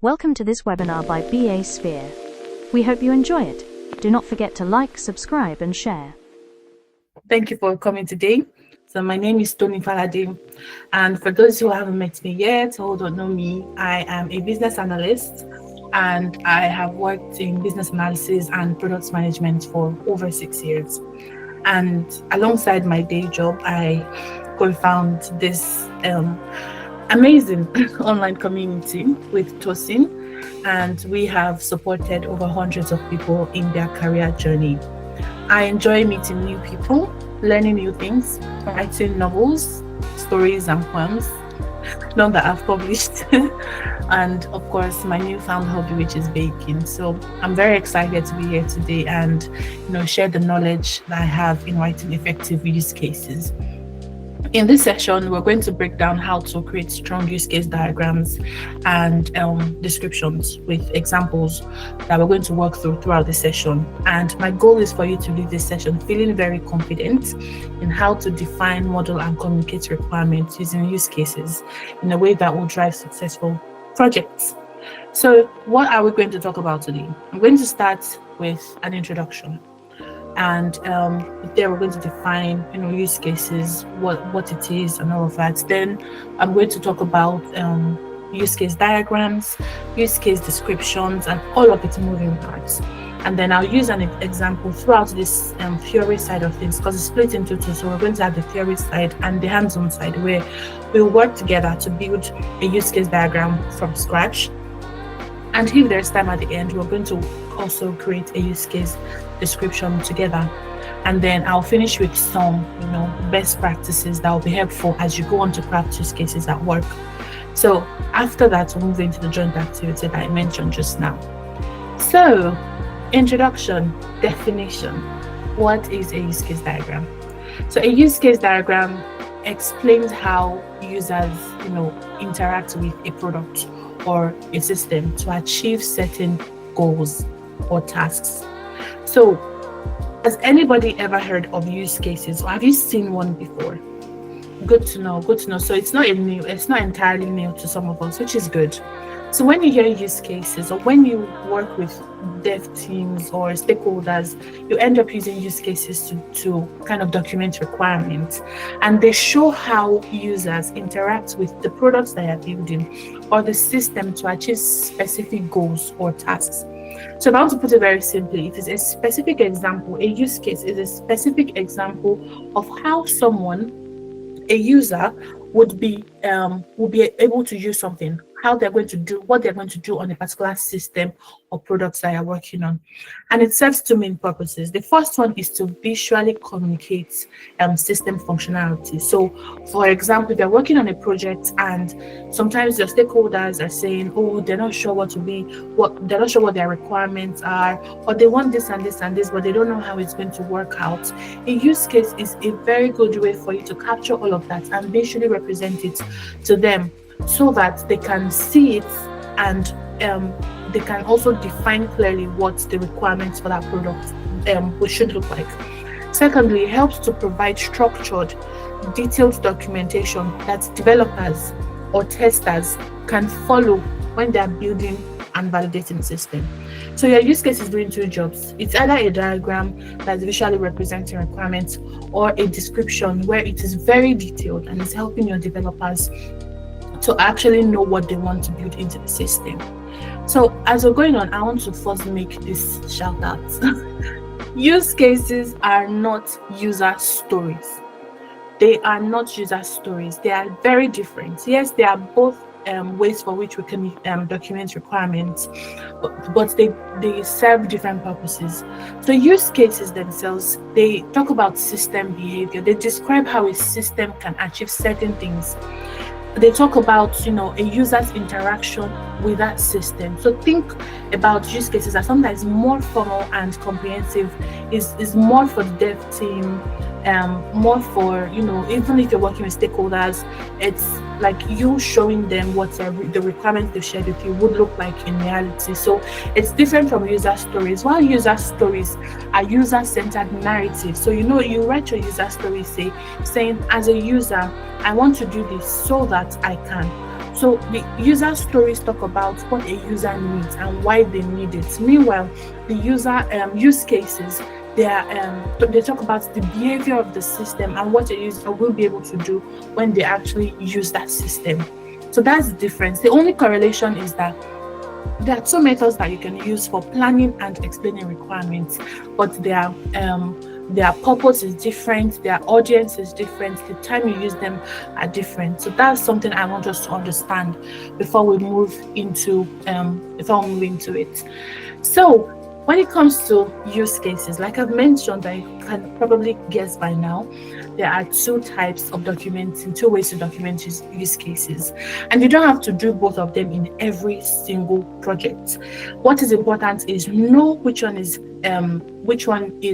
Welcome to this webinar by BA Sphere. We hope you enjoy it. Do not forget to like, subscribe, and share. Thank you for coming today. So my name is Tony Falade, and for those who haven't met me yet or don't know me, I am a business analyst, and I have worked in business analysis and product management for over 6 years. And alongside my day job, I co-found this amazing online community with Tosin, and we have supported over hundreds of people in their career journey. I enjoy meeting new people, learning new things, writing novels, stories, and poems, none that I've published, and of course my newfound hobby, which is baking. So I'm very excited to be here today and share the knowledge that I have in writing effective use cases. In this session, we're going to break down how to create strong use case diagrams and descriptions with examples that we're going to work throughout the session. And my goal is for you to leave this session feeling very confident in how to define, model, and communicate requirements using use cases in a way that will drive successful projects. So what are we going to talk about today? I'm going to start with an introduction. And there we're going to define use cases, what it is and all of that. Then I'm going to talk about use case diagrams, use case descriptions, and all of its moving parts. And then I'll use an example throughout this theory side of things, because it's split into two. So we're going to have the theory side and the hands-on side, where we'll work together to build a use case diagram from scratch. And if there's time at the end, we're going to also create a use case description together. And then I'll finish with some, best practices that will be helpful as you go on to craft use cases at work. So after that, we'll move into the joint activity that I mentioned just now. So, introduction, definition. What is a use case diagram? So a use case diagram explains how users, interact with a product or a system to achieve certain goals or tasks. So, has anybody ever heard of use cases, or have you seen one before? Good to know. So it's not entirely new to some of us, which is good. So when you hear use cases, or when you work with dev teams or stakeholders, you end up using use cases to kind of document requirements, and they show how users interact with the products they are building or the system to achieve specific goals or tasks. So if I want to put it very simply, it is a specific example. A use case is a specific example of how someone, a user, would be able to use something, how they're going to do, what they're going to do on a particular system or products that you're working on. And it serves two main purposes. The first one is to visually communicate system functionality. So for example, if you're working on a project and sometimes your stakeholders are saying, oh, they're not sure they're not sure what their requirements are, or they want this and this and this, but they don't know how it's going to work out. A use case is a very good way for you to capture all of that and visually represent it to them, so that they can see it and they can also define clearly what the requirements for that product should look like. Secondly, it helps to provide structured, detailed documentation that developers or testers can follow when they are building and validating the system. So your use case is doing two jobs. It's either a diagram that's visually representing requirements, or a description where it is very detailed and is helping your developers to actually know what they want to build into the system. So as we're going on, I want to first make this shout out. Use cases are not user stories. They are not user stories. They are very different. Yes, they are both ways for which we can document requirements, but they serve different purposes. So use cases themselves, they talk about system behavior. They describe how a system can achieve certain things. They talk about, a user's interaction with that system. So think about use cases as sometimes more formal and comprehensive, is more for the dev team, more for, even if you're working with stakeholders, it's like you showing them what the requirements they've shared with you would look like in reality. So it's different from user stories. While user stories are user-centered narratives. So you write your user story saying, as a user, I want to do this so that I can So the user stories talk about what a user needs and why they need it. Meanwhile, the user use cases, they talk about the behavior of the system and what a user will be able to do when they actually use that system. So that's the difference. The only correlation is that there are two methods that you can use for planning and explaining requirements, but their purpose is different, their audience is different, the time you use them are different. So that's something I want us to understand before we move into it. So when it comes to use cases, like I've mentioned, I can probably guess by now, there are two types of documenting, two ways to document use cases. And you don't have to do both of them in every single project. What is important is know which one is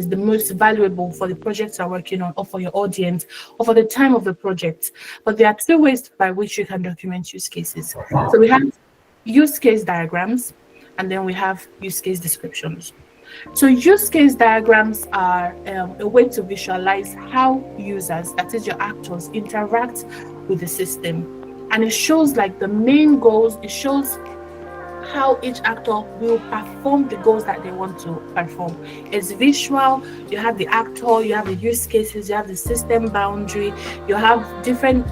the most valuable for the project you're working on, or for your audience, or for the time of the project. But there are two ways by which you can document use cases. So we have use case diagrams, and then we have use case descriptions. So use case diagrams are a way to visualize how users, that is your actors, interact with the system. And it shows like the main goals, it shows how each actor will perform the goals that they want to perform. It's visual, you have the actor, you have the use cases, you have the system boundary, you have different,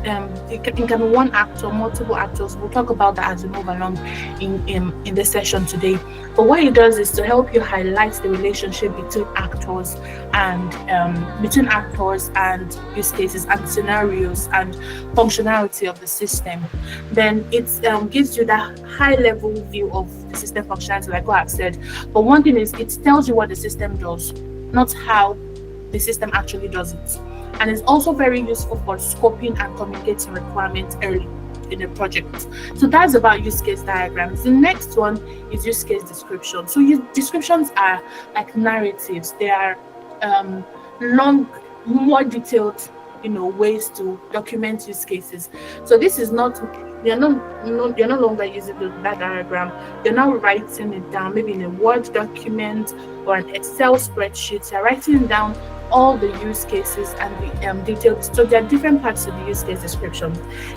it can be one actor, multiple actors. We'll talk about that as we move along in the session today. But what it does is to help you highlight the relationship between actors and use cases and scenarios and functionality of the system. Then it gives you that high level view of the system functionality, like what I've said. But one thing is, it tells you what the system does, not how the system actually does it. And it's also very useful for scoping and communicating requirements early in a project. So that's about use case diagrams. The next one is use case description. So descriptions are like narratives. They are long, more detailed, ways to document use cases. So this is not, you're no longer using that diagram. You're now writing it down, maybe in a Word document or an Excel spreadsheet. You're writing down all the use cases and the details. So there are different parts of the use case description.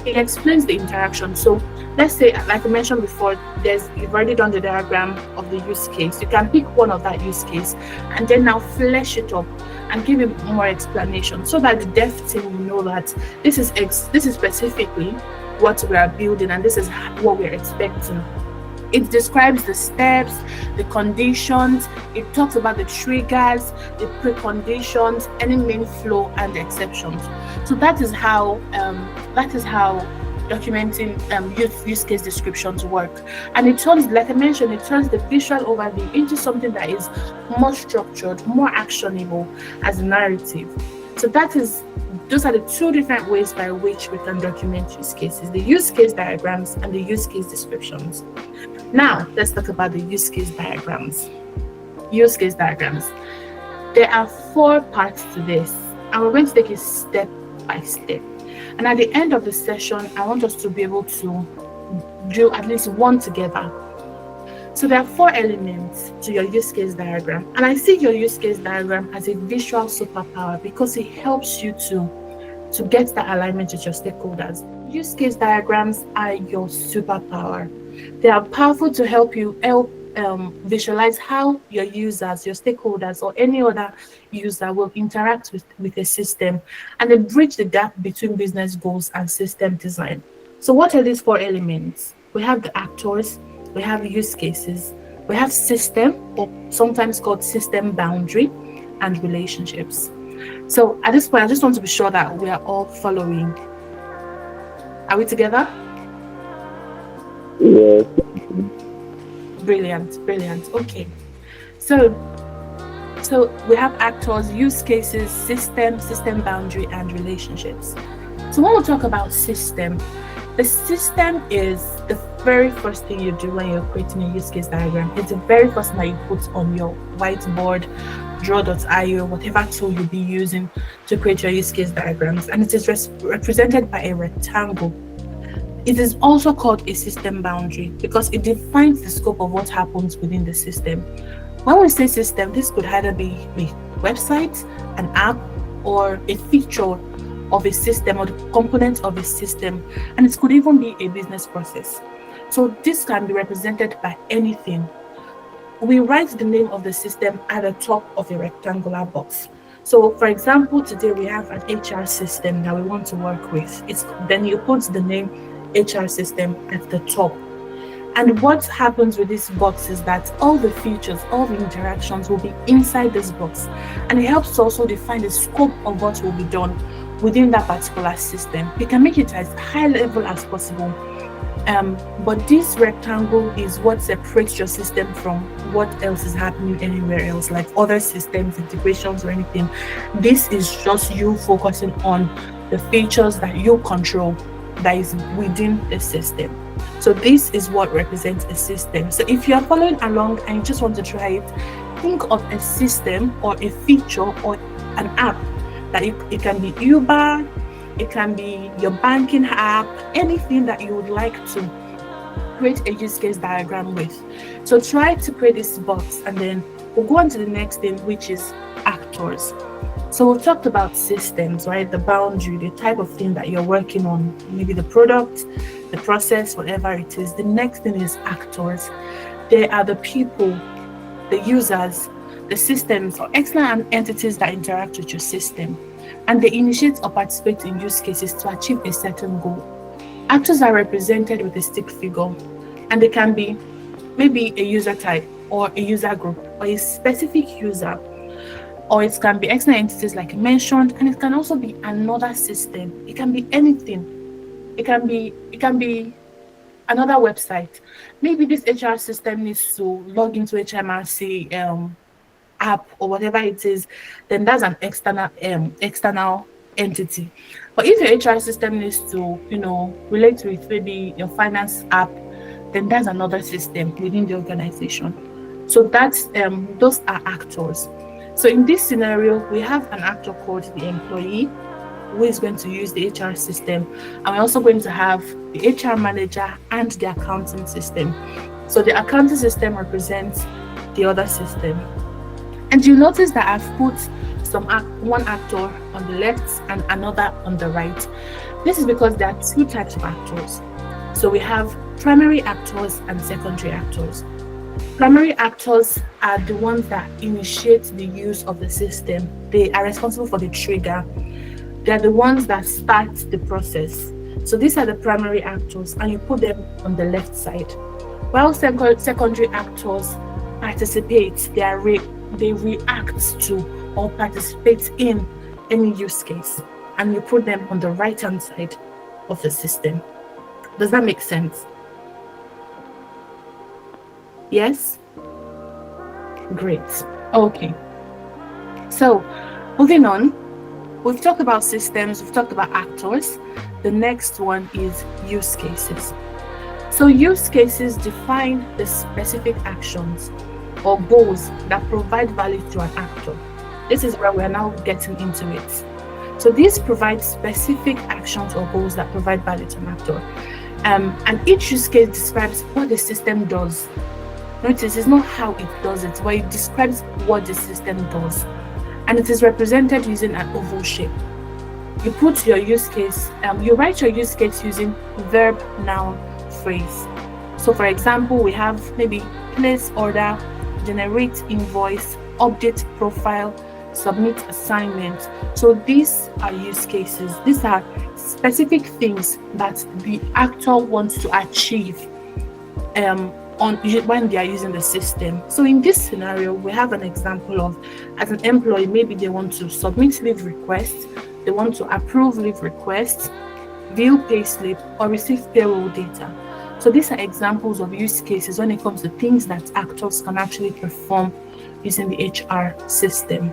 It explains the interaction. So let's say, like I mentioned before, you've already done the diagram of the use case. You can pick one of that use case and then now flesh it up and give it more explanation, so that the dev team will know that this is specifically what we are building and this is what we're expecting. It describes the steps, the conditions, it talks about the triggers, the preconditions, any main flow and the exceptions. So that is how documenting use case descriptions work. And it turns, like I mentioned, it turns the visual overview into something that is more structured, more actionable as a narrative. So those are the two different ways by which we can document use cases: the use case diagrams and the use case descriptions. Now, let's talk about the use case diagrams. Use case diagrams. There are 4 parts to this, and we're going to take it step by step. And at the end of the session, I want us to be able to do at least one together. So there are 4 elements to your use case diagram. And I see your use case diagram as a visual superpower because it helps you to get that alignment with your stakeholders. Use case diagrams are your superpower. They are powerful to help you visualize how your users, your stakeholders, or any other user will interact with a system, and they bridge the gap between business goals and system design. So what are these 4 elements? We have the actors, we have use cases, we have system, or sometimes called system boundary, and relationships. So at this point, I just want to be sure that we are all following. Are we together? Yes. Brilliant. Okay. So we have actors, use cases, system boundary, and relationships. So when we talk about system, the system is the very first thing you do when you're creating a use case diagram. It's the very first thing that you put on your whiteboard, draw.io, whatever tool you'll be using to create your use case diagrams. And it is represented by a rectangle. It is also called a system boundary because it defines the scope of what happens within the system. When we say system, this could either be a website, an app, or a feature of a system or the components of a system, and it could even be a business process. So this can be represented by anything. We write the name of the system at the top of a rectangular box. So for example, today we have an HR system that we want to work with. Then you put the name HR system at the top. And what happens with this box is that all the features, all the interactions will be inside this box. And it helps to also define the scope of what will be done within that particular system. You can make it as high level as possible. But this rectangle is what separates your system from what else is happening anywhere else, like other systems, integrations, or anything. This is just you focusing on the features that you control that is within the system. So this is what represents a system. So if you are following along and you just want to try it, think of a system or a feature or an app that it can be Uber, it can be your banking app, anything that you would like to create a use case diagram with. So try to create this box, and then we'll go on to the next thing, which is actors. So we've talked about systems, right? The boundary, the type of thing that you're working on, maybe the product, the process, whatever it is. The next thing is actors. They are the people, the users, the systems or external entities that interact with your system, and they initiate or participate in use cases to achieve a certain goal. Actors are represented with a stick figure, and they can be maybe a user type or a user group or a specific user, or it can be external entities like mentioned, and it can also be another system. It can be anything. It can be another website. Maybe this HR system needs to log into HMRC app or whatever it is, then that's an external entity. But if your HR system needs to, relate with maybe your finance app, then that's another system within the organization. So that's those are actors. So in this scenario, we have an actor called the employee, who is going to use the HR system, and we're also going to have the HR manager and the accounting system. So the accounting system represents the other system. And you notice that I've put one actor on the left and another on the right. This is because there are two types of actors. So we have primary actors and secondary actors. Primary actors are the ones that initiate the use of the system. They are responsible for the trigger. They are the ones that start the process. So these are the primary actors, and you put them on the left side. While secondary actors participate, they react to or participate in any use case, and you put them on the right-hand side of the system. Does that make sense? Yes? Great. Okay. So, moving on, we've talked about systems, we've talked about actors. The next one is use cases. So, use cases define the specific actions or goals that provide value to an actor. This is where we're now getting into it. So these provide specific actions or goals that provide value to an actor. And each use case describes what the system does. Notice it's not how it does it, but it describes what the system does. And it is represented using an oval shape. You put your use case, you write your use case using verb, noun, phrase. So for example, we have maybe place order, generate invoice, update profile, submit assignment. So these are use cases. These are specific things that the actor wants to achieve when they are using the system. So in this scenario, we have an example of, as an employee, maybe they want to submit leave requests, they want to approve leave requests, view payslip, or receive payroll data. So these are examples of use cases when it comes to things that actors can actually perform using the HR system.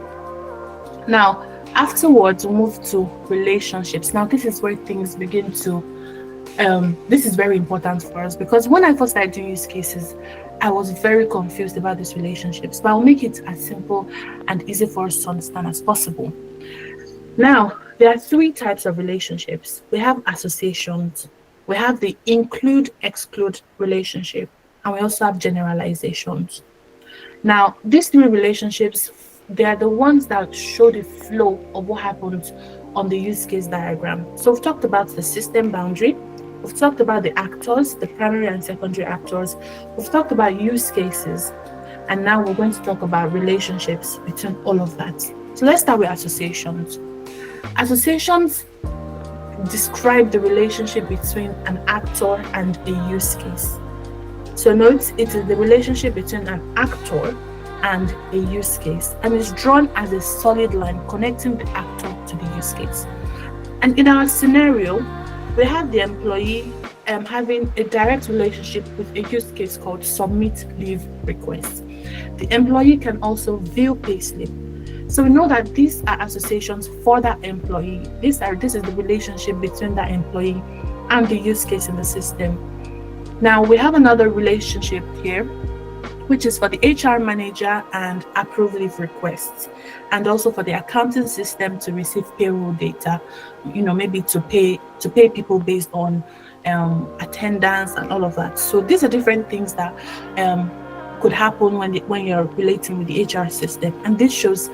Now, afterwards, we'll move to relationships. Now, this is where things begin to, this is very important for us, because when I first started doing use cases, I was very confused about these relationships, but I'll make it as simple and easy for us to understand as possible. Now, there are three types of relationships. We have associations, we have the include-exclude relationship, and we also have generalizations. Now, these three relationships, they are the ones that show the flow of what happens on the use case diagram. So we've talked about the system boundary, we've talked about the actors, the primary and secondary actors, we've talked about use cases, and now we're going to talk about relationships between all of that. So let's start with associations. Associations describe the relationship between an actor and a use case. So note, it is the relationship between an actor and a use case, and is drawn as a solid line connecting the actor to the use case. And in our scenario, we have the employee having a direct relationship with a use case called submit leave request. The employee can also view payslip. So we know that these are associations for that employee. This is the relationship between that employee and the use case in the system. Now we have another relationship here, which is for the HR manager and approve leave requests, and also for the accounting system to receive payroll data, maybe to pay people based on attendance and all of that. So these are different things that could happen when you're relating with the HR system, and this shows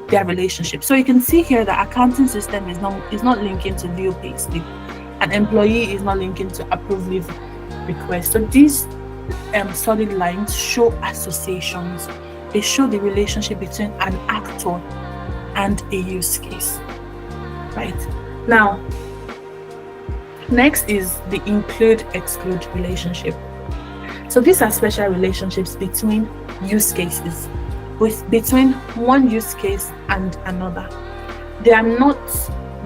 their relationship. So you can see here that accounting system is not linking to view payslip, an employee is not linking to approve leave request. So these solid lines show associations. They show the relationship between an actor and a use case. Right now, next is the include-exclude relationship. So these are special relationships between use cases, between one use case and another. They are not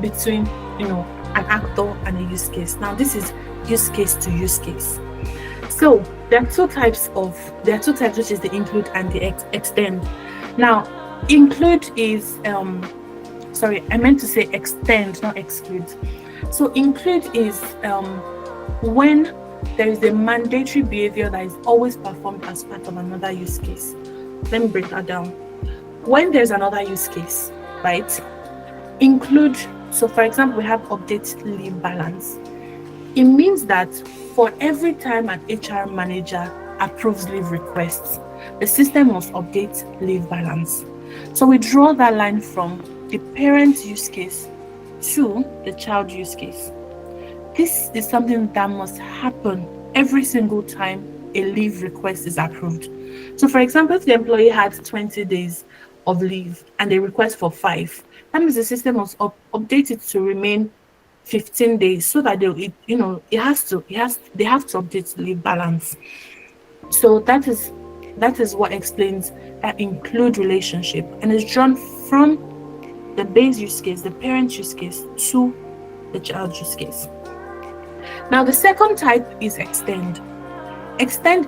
between, an actor and a use case. Now this is use case to use case. So there are two types, which is the include and the extend. Now, include is, I meant to say extend, not exclude. So include is when there is a mandatory behavior that is always performed as part of another use case. Let me break that down. When there's another use case, right? Include, so for example, we have update leave balance. It means that for every time an HR manager approves leave requests, the system must update leave balance. So we draw that line from the parent use case to the child use case. This is something that must happen every single time a leave request is approved. So for example, if the employee had 20 days of leave and they request for 5, that means the system must update it to remain 15 days so that they have to update leave balance. So that is what explains that include relationship, and is drawn from the base use case, the parent use case, to the child use case. Now the second type is extend. Extend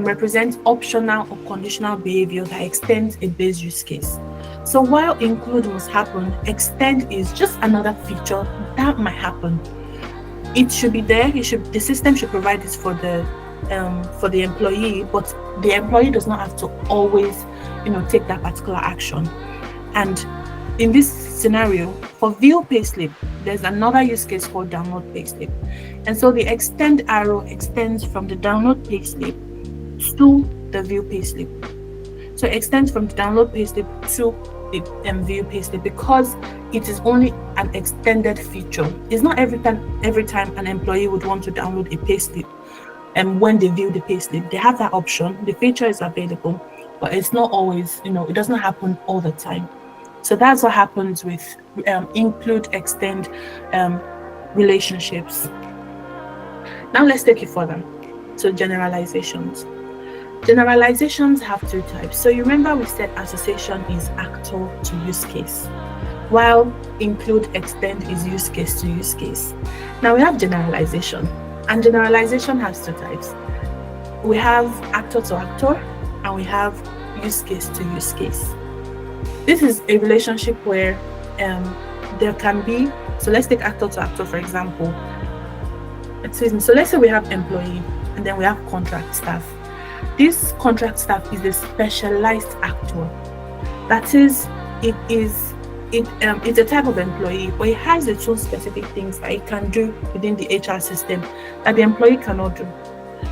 represents optional or conditional behavior that extends a base use case. So while include must happen, extend is just another feature that might happen. It should be there. The system should provide this for the employee, but the employee does not have to always, take that particular action. And in this scenario, for view payslip, there's another use case called download payslip, and so the extend arrow extends from the download payslip to the view payslip. So it extends from the download payslip to the view payslip because it is only an extended feature. It's not every time an employee would want to download a payslip, and when they view the payslip, they have that option. The feature is available, but it's not always. It doesn't happen all the time. So that's what happens with include, extend relationships. Now let's take it further. So generalizations. Generalizations have two types. So you remember we said association is actor to use case, while include, extend is use case to use case. Now we have generalization, and generalization has two types. We have actor to actor, and we have use case to use case. This is a relationship where there can be, so let's take actor to actor, for example. So let's say we have employee and then we have contract staff. This contract staff is a specialized actor. That is, it's a type of employee, but it has its own specific things that it can do within the HR system that the employee cannot do.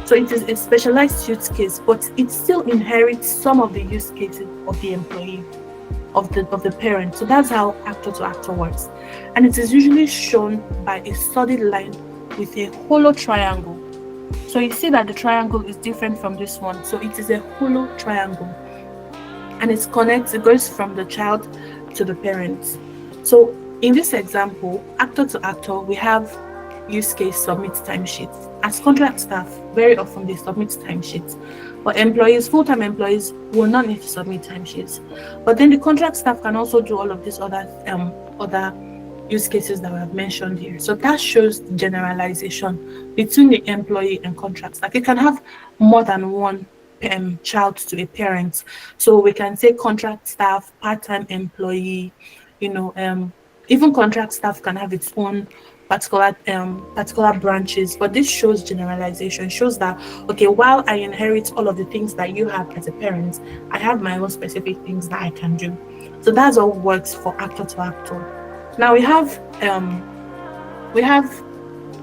So it is a specialized use case, but it still inherits some of the use cases of the employee. of the parent. So that's how actor to actor works. And it is usually shown by a solid line with a hollow triangle. So you see that the triangle is different from this one. So it is a hollow triangle. And it goes from the child to the parents. So in this example, actor to actor, we have use case submit timesheets. As contract staff, very often they submit timesheets. But employees, full-time employees, will not need to submit timesheets. But then the contract staff can also do all of these other use cases that we have mentioned here. So that shows generalization between the employee and contract staff. You can have more than one child to a parent. So we can say contract staff, part-time employee, even contract staff can have its own particular branches, but this shows generalization, shows that okay, while I inherit all of the things that you have as a parent, I have my own specific things that I can do. So that's all works for actor to actor. Now we have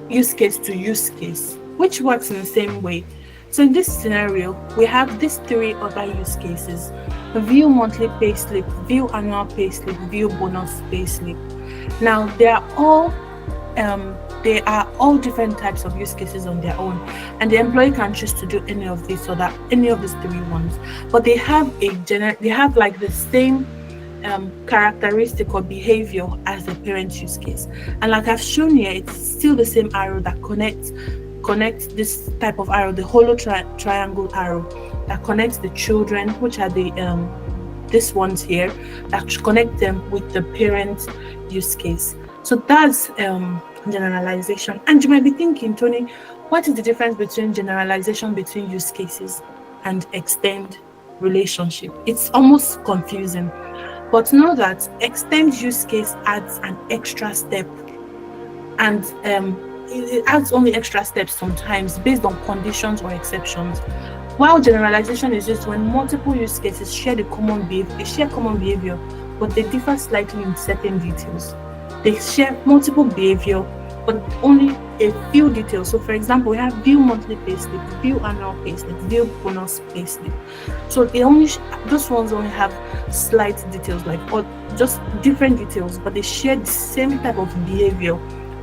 use case to use case, which works in the same way. So in this scenario, we have these three other use cases: view monthly payslip, view annual payslip, view bonus payslip. Now they are all different types of use cases on their own, and the employee can choose to do any of these three ones. But they have like the same characteristic or behavior as the parent use case. And like I've shown here, it's still the same arrow that connects this type of arrow, the hollow triangle arrow that connects the children, which are the these ones here, that connect them with the parent use case. So that's generalization. And you might be thinking, Tony, what is the difference between generalization between use cases and extend relationship? It's almost confusing, but know that extend use case adds an extra step, and it adds only extra steps sometimes based on conditions or exceptions. While generalization is just when multiple use cases share common behavior, but they differ slightly in certain details. They share multiple behavior, but only a few details. So for example, we have view monthly payslip, view annual payslip, view bonus payslip. So those ones only have slight details, or just different details, but they share the same type of behavior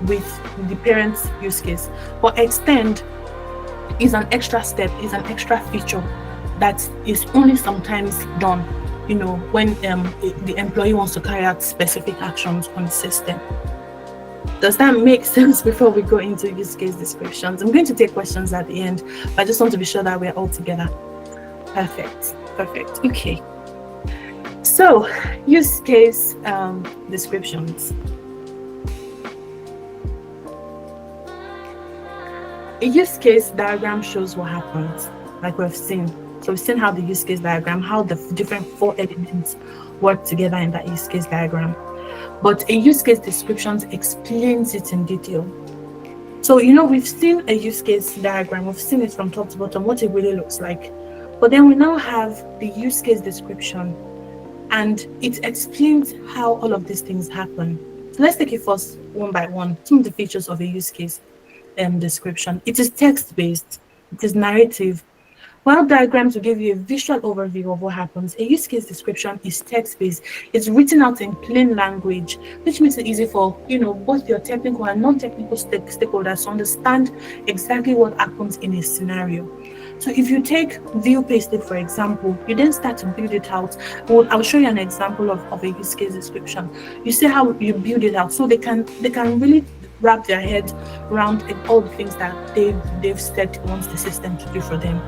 with the parent's use case. But extend is an extra step, is an extra feature that is only sometimes done, when the employee wants to carry out specific actions on the system. Does that make sense before we go into use case descriptions? I'm going to take questions at the end, but I just want to be sure that we're all together. Perfect. Okay. So, use case descriptions. A use case diagram shows what happens, like we've seen. So we've seen how the use case diagram, how the different 4 elements work together in that use case diagram. But a use case description explains it in detail. So, we've seen a use case diagram, we've seen it from top to bottom, what it really looks like. But then we now have the use case description, and it explains how all of these things happen. So let's take it first one by one, some of the features of a use case description. It is text-based, it is narrative. While diagrams will give you a visual overview of what happens, a use case description is text-based. It's written out in plain language, which makes it easy for both your technical and non-technical stakeholders to understand exactly what happens in a scenario. So if you take view payslip, for example, you then start to build it out. I'll show you an example of a use case description. You see how you build it out, so they can really wrap their head around all the things that they've set wants the system to do for them.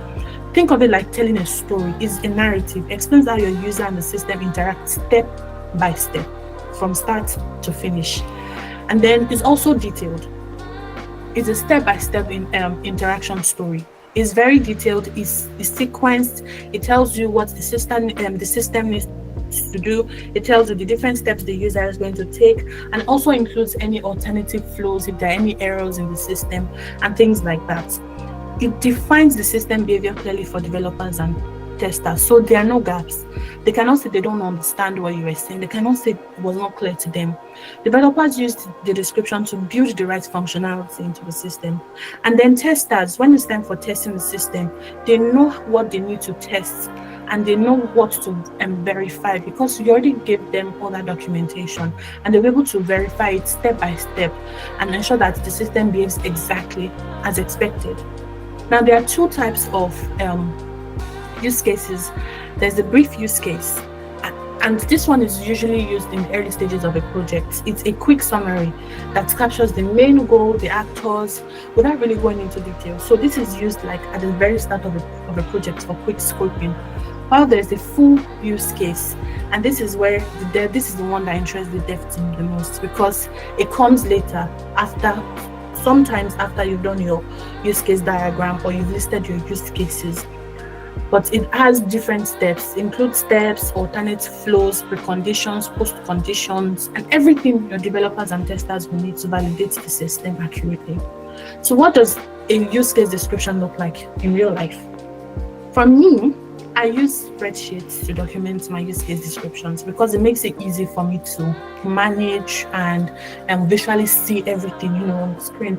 Think of it like telling a story. It's a narrative. It explains how your user and the system interact step by step, from start to finish. And then it's also detailed. It's a step-by-step interaction story. It's very detailed. It's sequenced. It tells you what the system needs to do. It tells you the different steps the user is going to take, and also includes any alternative flows if there are any errors in the system and things like that. It defines the system behavior clearly for developers and testers, so there are no gaps. They cannot say they don't understand what you were saying. They cannot say it was not clear to them. Developers used the description to build the right functionality into the system. And then testers, when it's time for testing the system, they know what they need to test and they know what to verify, because you already gave them all that documentation, and they're able to verify it step by step and ensure that the system behaves exactly as expected. Now, there are two types of use cases. There's the brief use case, and this one is usually used in the early stages of a project. It's a quick summary that captures the main goal, the actors, without really going into detail. So this is used like at the very start of a project for quick scoping. While there's the full use case, and this is where this is the one that interests the dev team the most, because it comes later, sometimes after you've done your use case diagram or you've listed your use cases. But it has different steps, include steps, alternate flows, preconditions, post conditions, and everything your developers and testers will need to validate the system accurately. So what does a use case description look like in real life? For me, I use spreadsheets to document my use case descriptions because it makes it easy for me to manage and visually see everything, on the screen.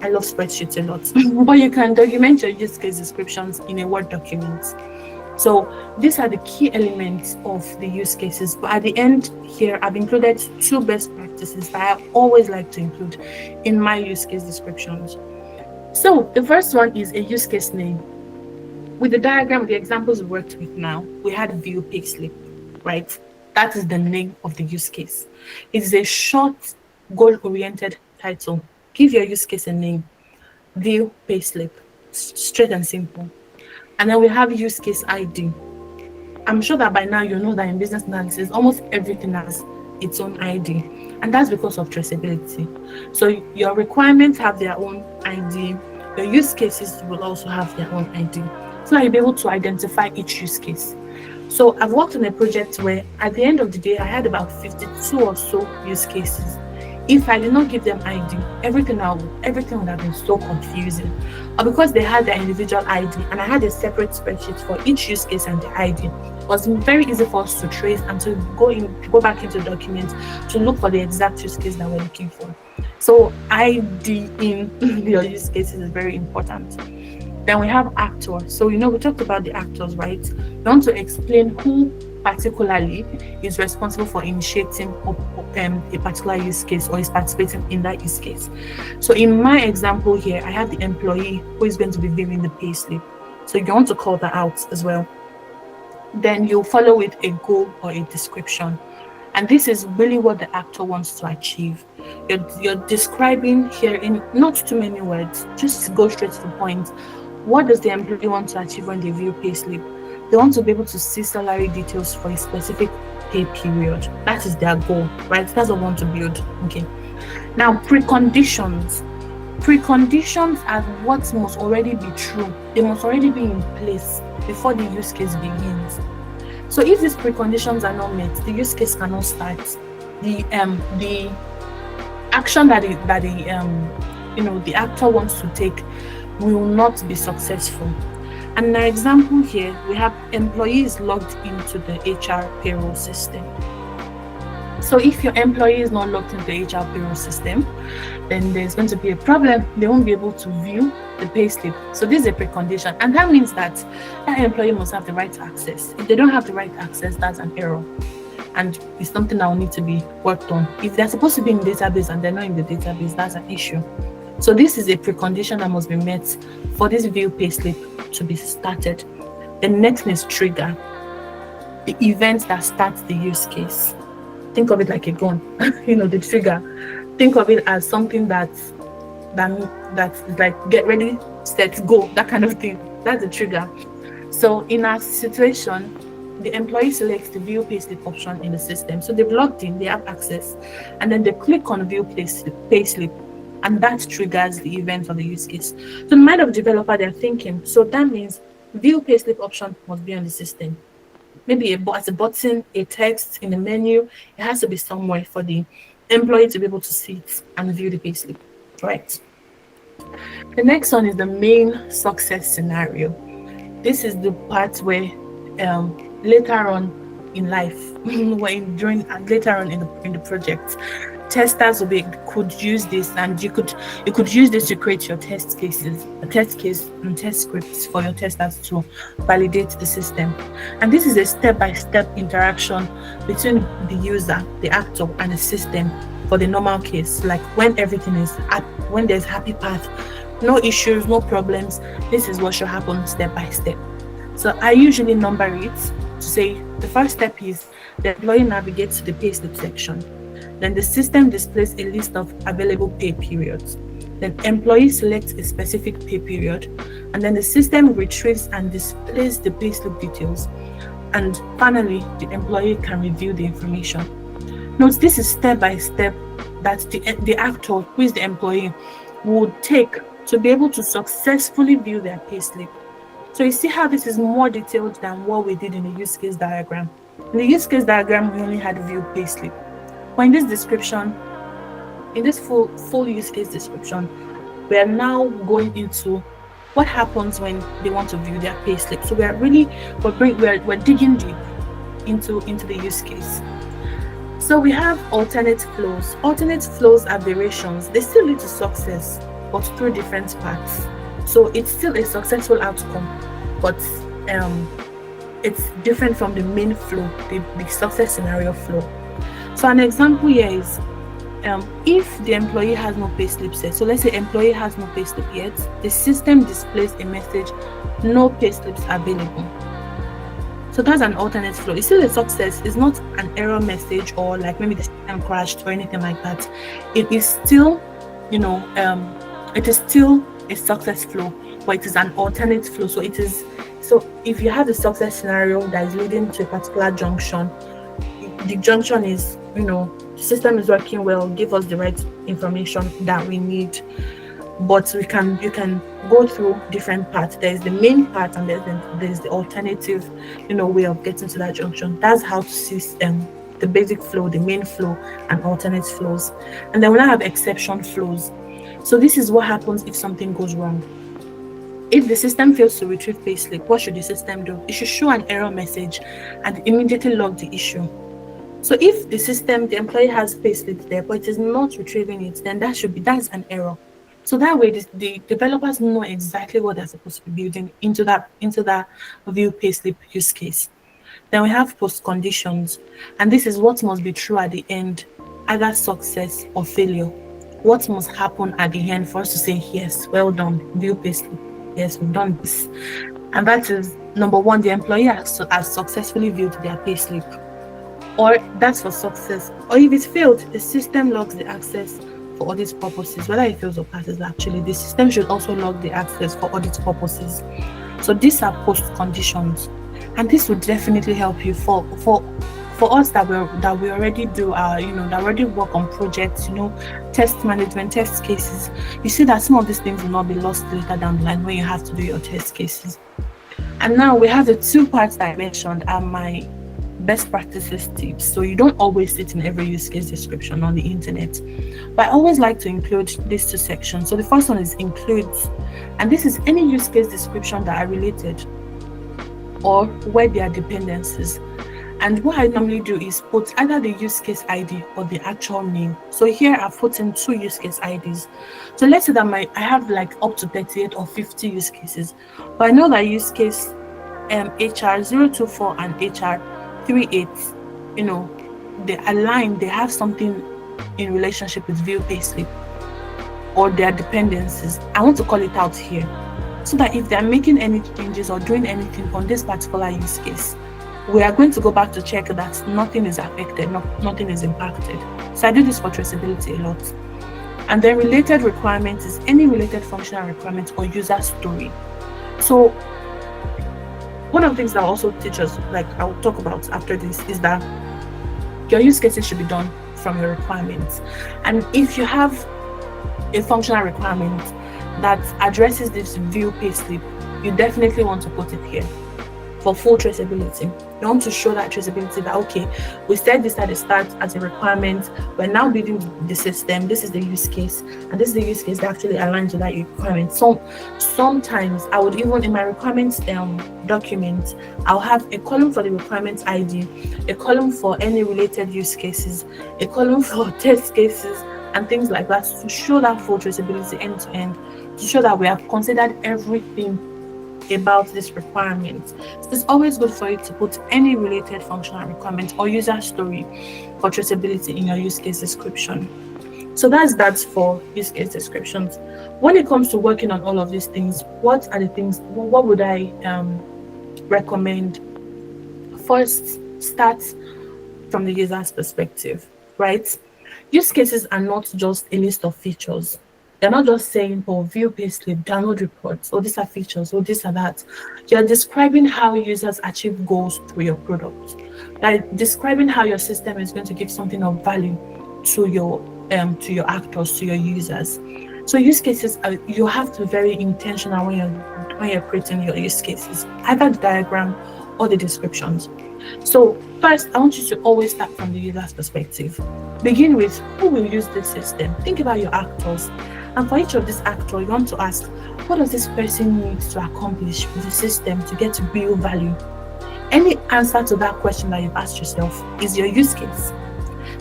I love spreadsheets a lot. But you can document your use case descriptions in a Word document. So these are the key elements of the use cases. But at the end here, I've included two best practices that I always like to include in my use case descriptions. So the first one is a use case name. With the diagram, the examples we worked with now, we had view payslip, right? That is the name of the use case. It is a short, goal-oriented title. Give your use case a name. View payslip. Straight and simple. And then we have use case ID. I'm sure that by now you know that in business analysis, almost everything has its own ID. And that's because of traceability. So your requirements have their own ID. Your use cases will also have their own ID. So that you'll be able to identify each use case. So I've worked on a project where at the end of the day, I had about 52 or so use cases. If I did not give them ID, everything would have been so confusing. Or because they had their individual ID and I had a separate spreadsheet for each use case and the ID, it was very easy for us to trace and to go back into the document to look for the exact use case that we're looking for. So ID in your use cases is very important. Then we have actors. So we talked about the actors, right? We want to explain who particularly is responsible for initiating a particular use case or is participating in that use case. So in my example here, I have the employee who is going to be viewing the payslip. So you want to call that out as well. Then you follow with a goal or a description. And this is really what the actor wants to achieve. You're describing here in not too many words, just go straight to the point. What does the employee want to achieve when they view payslip? They want to be able to see salary details for a specific pay period. That is their goal, right? That's what we want to build. Okay. Now, preconditions. Preconditions are what must already be true. They must already be in place before the use case begins. So if these preconditions are not met, the use case cannot start. The action that the actor wants to take will not be successful. And in our example here, we have employees logged into the HR payroll system. So if your employee is not logged into the HR payroll system, then there's going to be a problem. They won't be able to view the payslip. So this is a precondition. And that means that employee must have the right access. If they don't have the right access, that's an error. And it's something that will need to be worked on. If they're supposed to be in the database and they're not in the database, that's an issue. So this is a precondition that must be met for this view payslip to be started. The next is trigger, the event that starts the use case. Think of it like a gun, the trigger. Think of it as something that's like get ready, set, go, that kind of thing. That's the trigger. So in our situation, the employee selects the view payslip option in the system. So they've logged in, they have access, and then they click on view payslip. And that triggers the event or the use case. So in the mind of the developer, they're thinking, so that means view payslip option must be on the system. Maybe as a button, a text in the menu, it has to be somewhere for the employee to be able to see it and view the payslip, right? The next one is the main success scenario. This is the part where later on in life, later on in the project, testers could use this, and you could use this to create your test cases, a test case and test scripts for your testers to validate the system. And this is a step-by-step interaction between the user, the actor, and the system for the normal case. Like when everything is when there's happy path, no issues, no problems, this is what should happen step by step. So I usually number it to say the first step is the employee navigates to the payslip section. Then the system displays a list of available pay periods. Then employee selects a specific pay period, and then the system retrieves and displays the payslip details. And finally, the employee can review the information. Note this is step by step that the actor, who is the employee, would take to be able to successfully view their payslip. So you see how this is more detailed than what we did in the use case diagram. In the use case diagram, we only had view payslip. But in this description, in this full use case description, we are now going into what happens when they want to view their payslip. So we're digging deep into the use case. So we have alternate flows. Alternate flows are variations. They still lead to success, but through different paths. So it's still a successful outcome, but it's different from the main flow, the success scenario flow. So an example here is if the employee has no payslip set. So let's say employee has no payslip yet, the system displays a message, no payslips available. So that's an alternate flow. It's still a success. It's not an error message or like maybe the system crashed or anything like that. It is still, it is still a success flow, but it is an alternate flow. So if you have a success scenario that is leading to a particular junction, the junction is, the system is working well, give us the right information that we need. But you can go through different paths. There's the main path and there's the alternative, way of getting to that junction. That's how to see the basic flow, the main flow, and alternate flows. And then we now have exception flows. So this is what happens if something goes wrong. If the system fails to retrieve payslip, what should the system do? It should show an error message and immediately log the issue. So if the employee has payslip there, but it is not retrieving it, then that's an error. So that way, the developers know exactly what they're supposed to be building into that view payslip use case. Then we have post conditions, and this is what must be true at the end, either success or failure. What must happen at the end for us to say, yes, well done, view payslip, yes, we've done this. And that is, number one, the employee has successfully viewed their payslip, or that's for success. Or if it failed, the system logs the access for audit purposes. Whether it fails or passes, actually, the system should also log the access for audit purposes. So these are post conditions, and this would definitely help you for us that we already do our that already work on projects, test management, test cases. You see that some of these things will not be lost later down the line when you have to do your test cases. And now we have the two parts that I mentioned are my best practices tips. So you don't always sit in every use case description on the internet, but I always like to include these two sections. So the first one is includes, and this is any use case description that are related or where there are dependencies. And what I normally do is put either the use case ID or the actual name. So here I've put in two use case IDs. So let's say that I have like up to 38 or 50 use cases, but I know that use case HR024 and HR38, they align, they have something in relationship with view payslip or their dependencies. I want to call it out here so that if they're making any changes or doing anything on this particular use case, we are going to go back to check that nothing is affected, nothing is impacted. So I do this for traceability a lot. And then related requirements is any related functional requirement or user story. So one of the things that also teachers, like I will talk about after this, is that your use cases should be done from your requirements. And if you have a functional requirement that addresses this view payslip, you definitely want to put it here. for full traceability. You want to show that traceability that, okay, we said this at the start as a requirement, we're now building the system, this is the use case, and this is the use case that actually aligns with that requirement. So sometimes I would even, in my requirements document, I'll have a column for the requirements ID, a column for any related use cases, a column for test cases, and things like that, to show that full traceability end to end, to show that we have considered everything about this requirement. So it's always good for you to put any related functional requirement or user story for traceability in your use case description. So that's for use case descriptions. When it comes to working on all of these things, what are the things, what would I recommend? First, start from the user's perspective, right? Use cases are not just a list of features. They're not just saying, oh, view payslip, download reports, oh, these are features, oh, this or that. You're describing how users achieve goals through your product. Like describing how your system is going to give something of value to your actors, to your users. So use cases, you have to be very intentional when you're creating your use cases, either the diagram or the descriptions. So first, I want you to always start from the user's perspective. Begin with who will use this system. Think about your actors. And for each of these actors, you want to ask, what does this person need to accomplish with the system to get real value? Any answer to that question that you've asked yourself is your use case.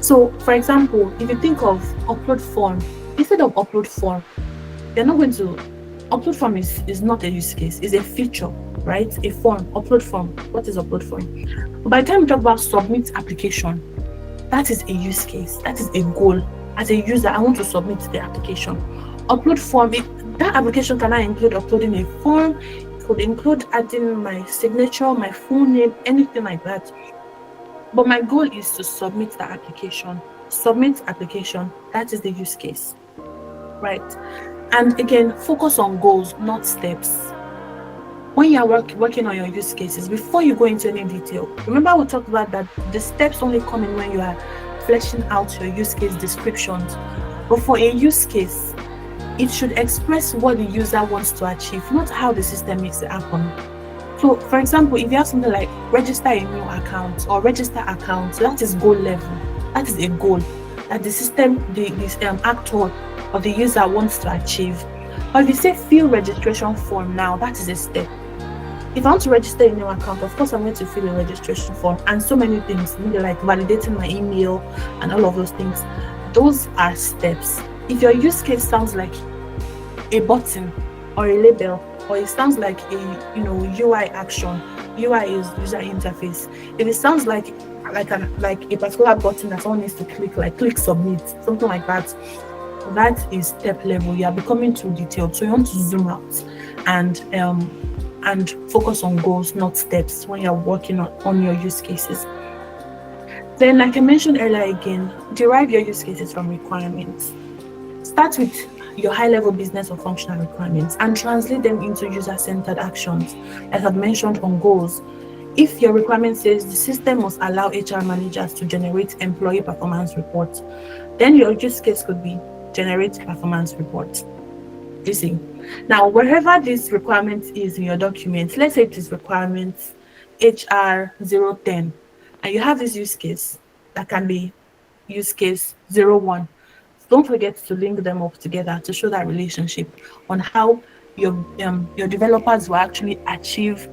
So, for example, if you think of upload form, instead of upload form, they're not going to, upload form is not a use case, it's a feature, right? A form, upload form. What is upload form? But by the time we talk about submit application, that is a use case, that is a goal. As a user, I want to submit the application. Upload form, that application cannot include uploading a form, it could include adding my signature, my full name, anything like that. But my goal is to submit the application. Submit application, that is the use case, right? And again, focus on goals, not steps. When you are working on your use cases, before you go into any detail, remember we talked about that the steps only come in when you are fleshing out your use case descriptions. But for a use case, it should express what the user wants to achieve, not how the system makes it happen. So, for example, if you have something like register a new account or register account, that is goal level. That is a goal that the system, the actor or the user wants to achieve. Or if you say fill registration form now, that is a step. If I want to register a new account, of course I'm going to fill a registration form and so many things, maybe like validating my email and all of those things. Those are steps. If your use case sounds like a button or a label, or it sounds like a UI action, UI is user interface. If it sounds like a particular button that someone needs to click, like click submit, something like that, that is step level. You are becoming too detailed. So you want to zoom out and focus on goals, not steps, when you're working on your use cases. Then, like I mentioned earlier again, derive your use cases from requirements. Start with your high-level business or functional requirements and translate them into user-centered actions, as I've mentioned on goals. If your requirement says the system must allow HR managers to generate employee performance reports, then your use case could be generate performance reports. You see, now wherever this requirement is in your document, let's say it is requirements HR 010, and you have this use case that can be use case 01. Don't forget to link them up together to show that relationship on how your developers will actually achieve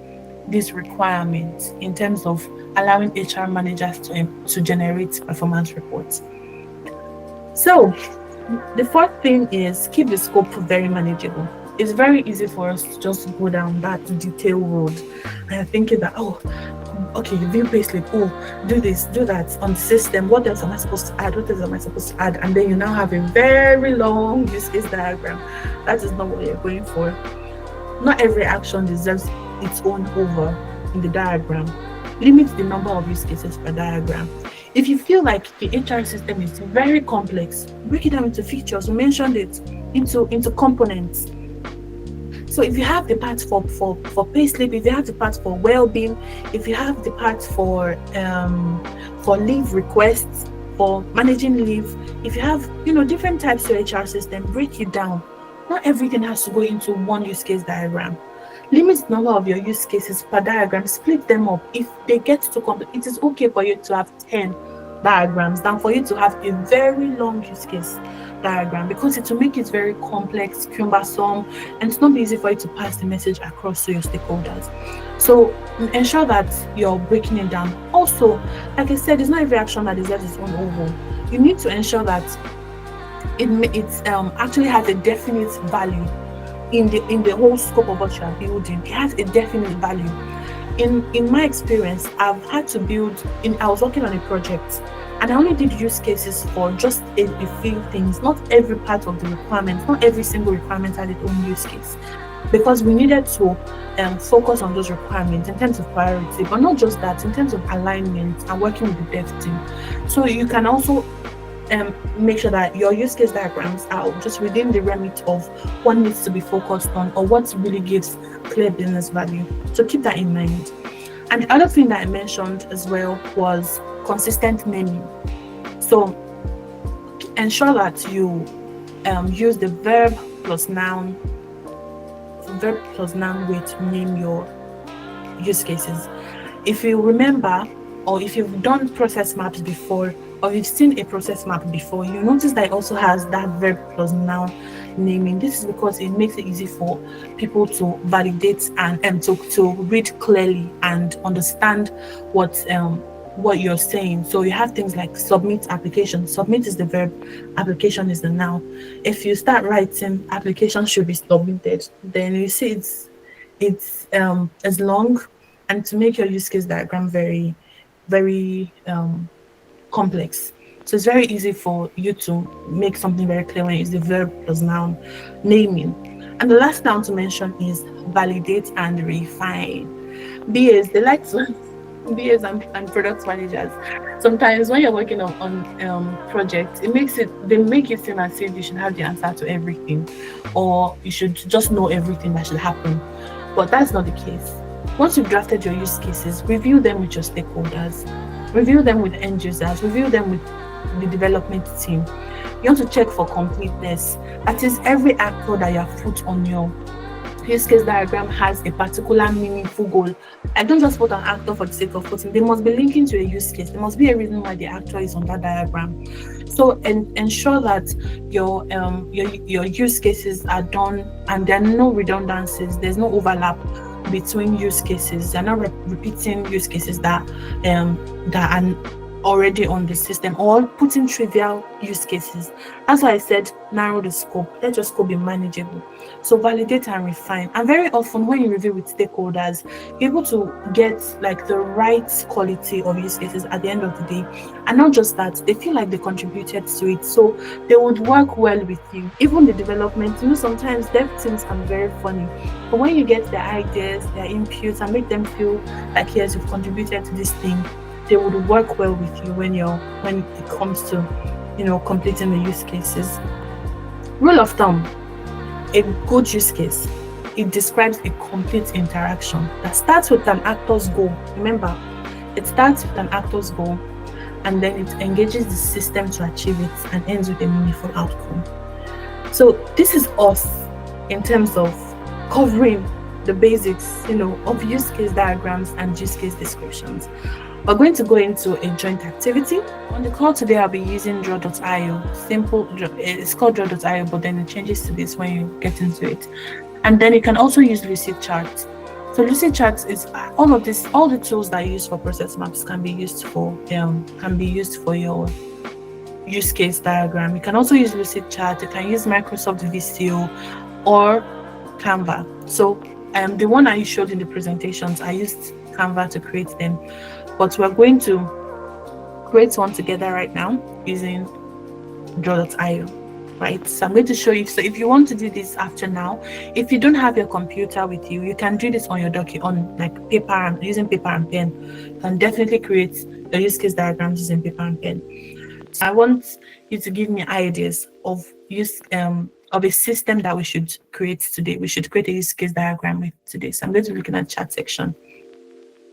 these requirements in terms of allowing HR managers to generate performance reports. So the fourth thing is keep the scope very manageable. It's very easy for us to just go down that detail road and thinking that, oh, okay, view payslip, oh, do this, do that on the system. What else am I supposed to add? What else am I supposed to add? And then you now have a very long use case diagram. That is not what you're going for. Not every action deserves its own over in the diagram. Limit the number of use cases per diagram. If you feel like the HR system is very complex, break it down into features. We mentioned it into components. So if you have the part for payslip, if you have the part for well-being, if you have the part for leave requests, for managing leave, if you have different types of HR system, break it down. Not everything has to go into one use case diagram. Limit the number of your use cases per diagram. Split them up. If they get too complex, it is okay for you to have 10 diagrams than for you to have a very long use case diagram, because it will make it very complex, cumbersome, and it's not easy for you to pass the message across to your stakeholders. So ensure that you're breaking it down. Also, like I said, it's not every action that deserves its own oval. You need to ensure that it actually has a definite value in the whole scope of what you are building. It has a definite value. In my experience, I've had to build. I was working on a project, and I only did use cases for just a few things. Not every part of the requirement, not every single requirement had its own use case, because we needed to focus on those requirements in terms of priority, but not just that, in terms of alignment and working with the dev team. So you can also make sure that your use case diagrams are just within the remit of what needs to be focused on or what really gives clear business value. So keep that in mind. And the other thing that I mentioned as well was consistent naming. So ensure that you use the verb plus noun way to name your use cases. If you remember, or if you've done process maps before, or you've seen a process map before, you notice that it also has that verb plus noun naming. This is because it makes it easy for people to validate and to read clearly and understand what you're saying. So you have things like submit application. Submit is the verb, application is the noun. If you start writing application should be submitted, then you see it's as long, and to make your use case diagram very, very complex. So it's very easy for you to make something very clear when it's the verb plus noun naming. And the last noun to mention is validate and refine. BAs, they like to BAs and product managers. Sometimes when you're working on projects, they make it seem as if you should have the answer to everything, or you should just know everything that should happen. But that's not the case. Once you've drafted your use cases, review them with your stakeholders, review them with end users, review them with the development team. You want to check for completeness. That is, every actor that you have put on your use case diagram has a particular meaningful goal. I don't just put an actor for the sake of putting. They must be linking to a use case. There must be a reason why the actor is on that diagram. So ensure that your use cases are done and there are no redundancies. There's no overlap between use cases. They're not repeating use cases that are already on the system, or putting trivial use cases. That's why I said narrow the scope. Let your scope be manageable. So validate and refine. And very often when you review with stakeholders, you're able to get like the right quality of use cases at the end of the day. And not just that, they feel like they contributed to it, so they would work well with you. Even the development, sometimes dev teams can be very funny, but when you get their ideas, their inputs, and make them feel like, yes, you've contributed to this thing, they would work well with you when it comes to completing the use cases. Rule of thumb: a good use case, it describes a complete interaction that starts with an actor's goal. Remember, it starts with an actor's goal, and then it engages the system to achieve it and ends with a meaningful outcome. So this is us in terms of covering the basics, of use case diagrams and use case descriptions. We're going to go into a joint activity. On the call today, I'll be using Draw.io. It's called Draw.io, but then it changes to this when you get into it. And then you can also use Lucidchart. So Lucidchart is all the tools that you use for process maps can be used for your use case diagram. You can also use Lucidchart. You can use Microsoft Visio or Canva. So the one I showed in the presentations, I used Canva to create them. But we're going to create one together right now using Draw.io, right? So I'm going to show you. So if you want to do this after now, if you don't have your computer with you, you can do this on your on like paper and using paper and pen. You can definitely create the use case diagrams using paper and pen. So I want you to give me ideas of a system that we should create today. We should create a use case diagram with today. So I'm going to look in the chat section.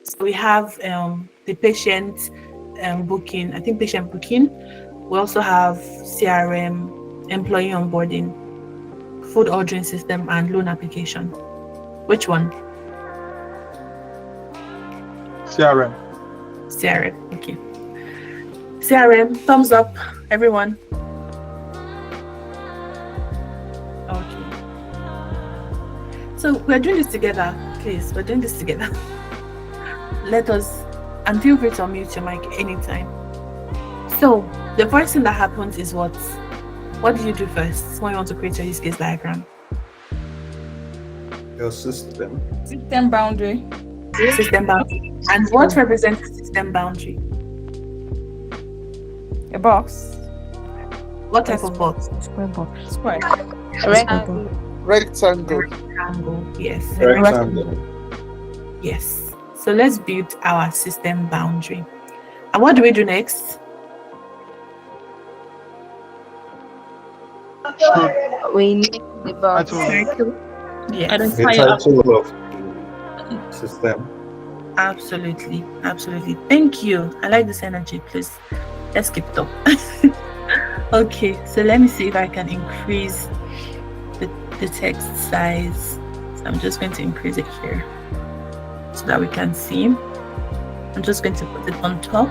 So we have the patient booking. I think patient booking. We also have CRM, employee onboarding, food ordering system, and loan application. Which one? CRM. CRM. Okay. CRM, thumbs up, everyone. Okay. So we're doing this together, please. We're doing this together. Let us, and feel free to unmute your mic anytime. So the first thing that happens is what? What do you do first when you want to create your use case diagram? Your system. System boundary. System boundary. And what represents the system boundary? A box. What type of box? Square box. Square. Rectangle. Rectangle. Rectangle. Yes. Rectangle. Yes. So let's build our system boundary. And what do we do next? We need the box. Yes. The title of the system. Absolutely. Absolutely. Thank you. I like this energy. Please, let's keep it up. Okay. So let me see if I can increase the text size. So I'm just going to increase it here so that we can see. I'm just going to put it on top.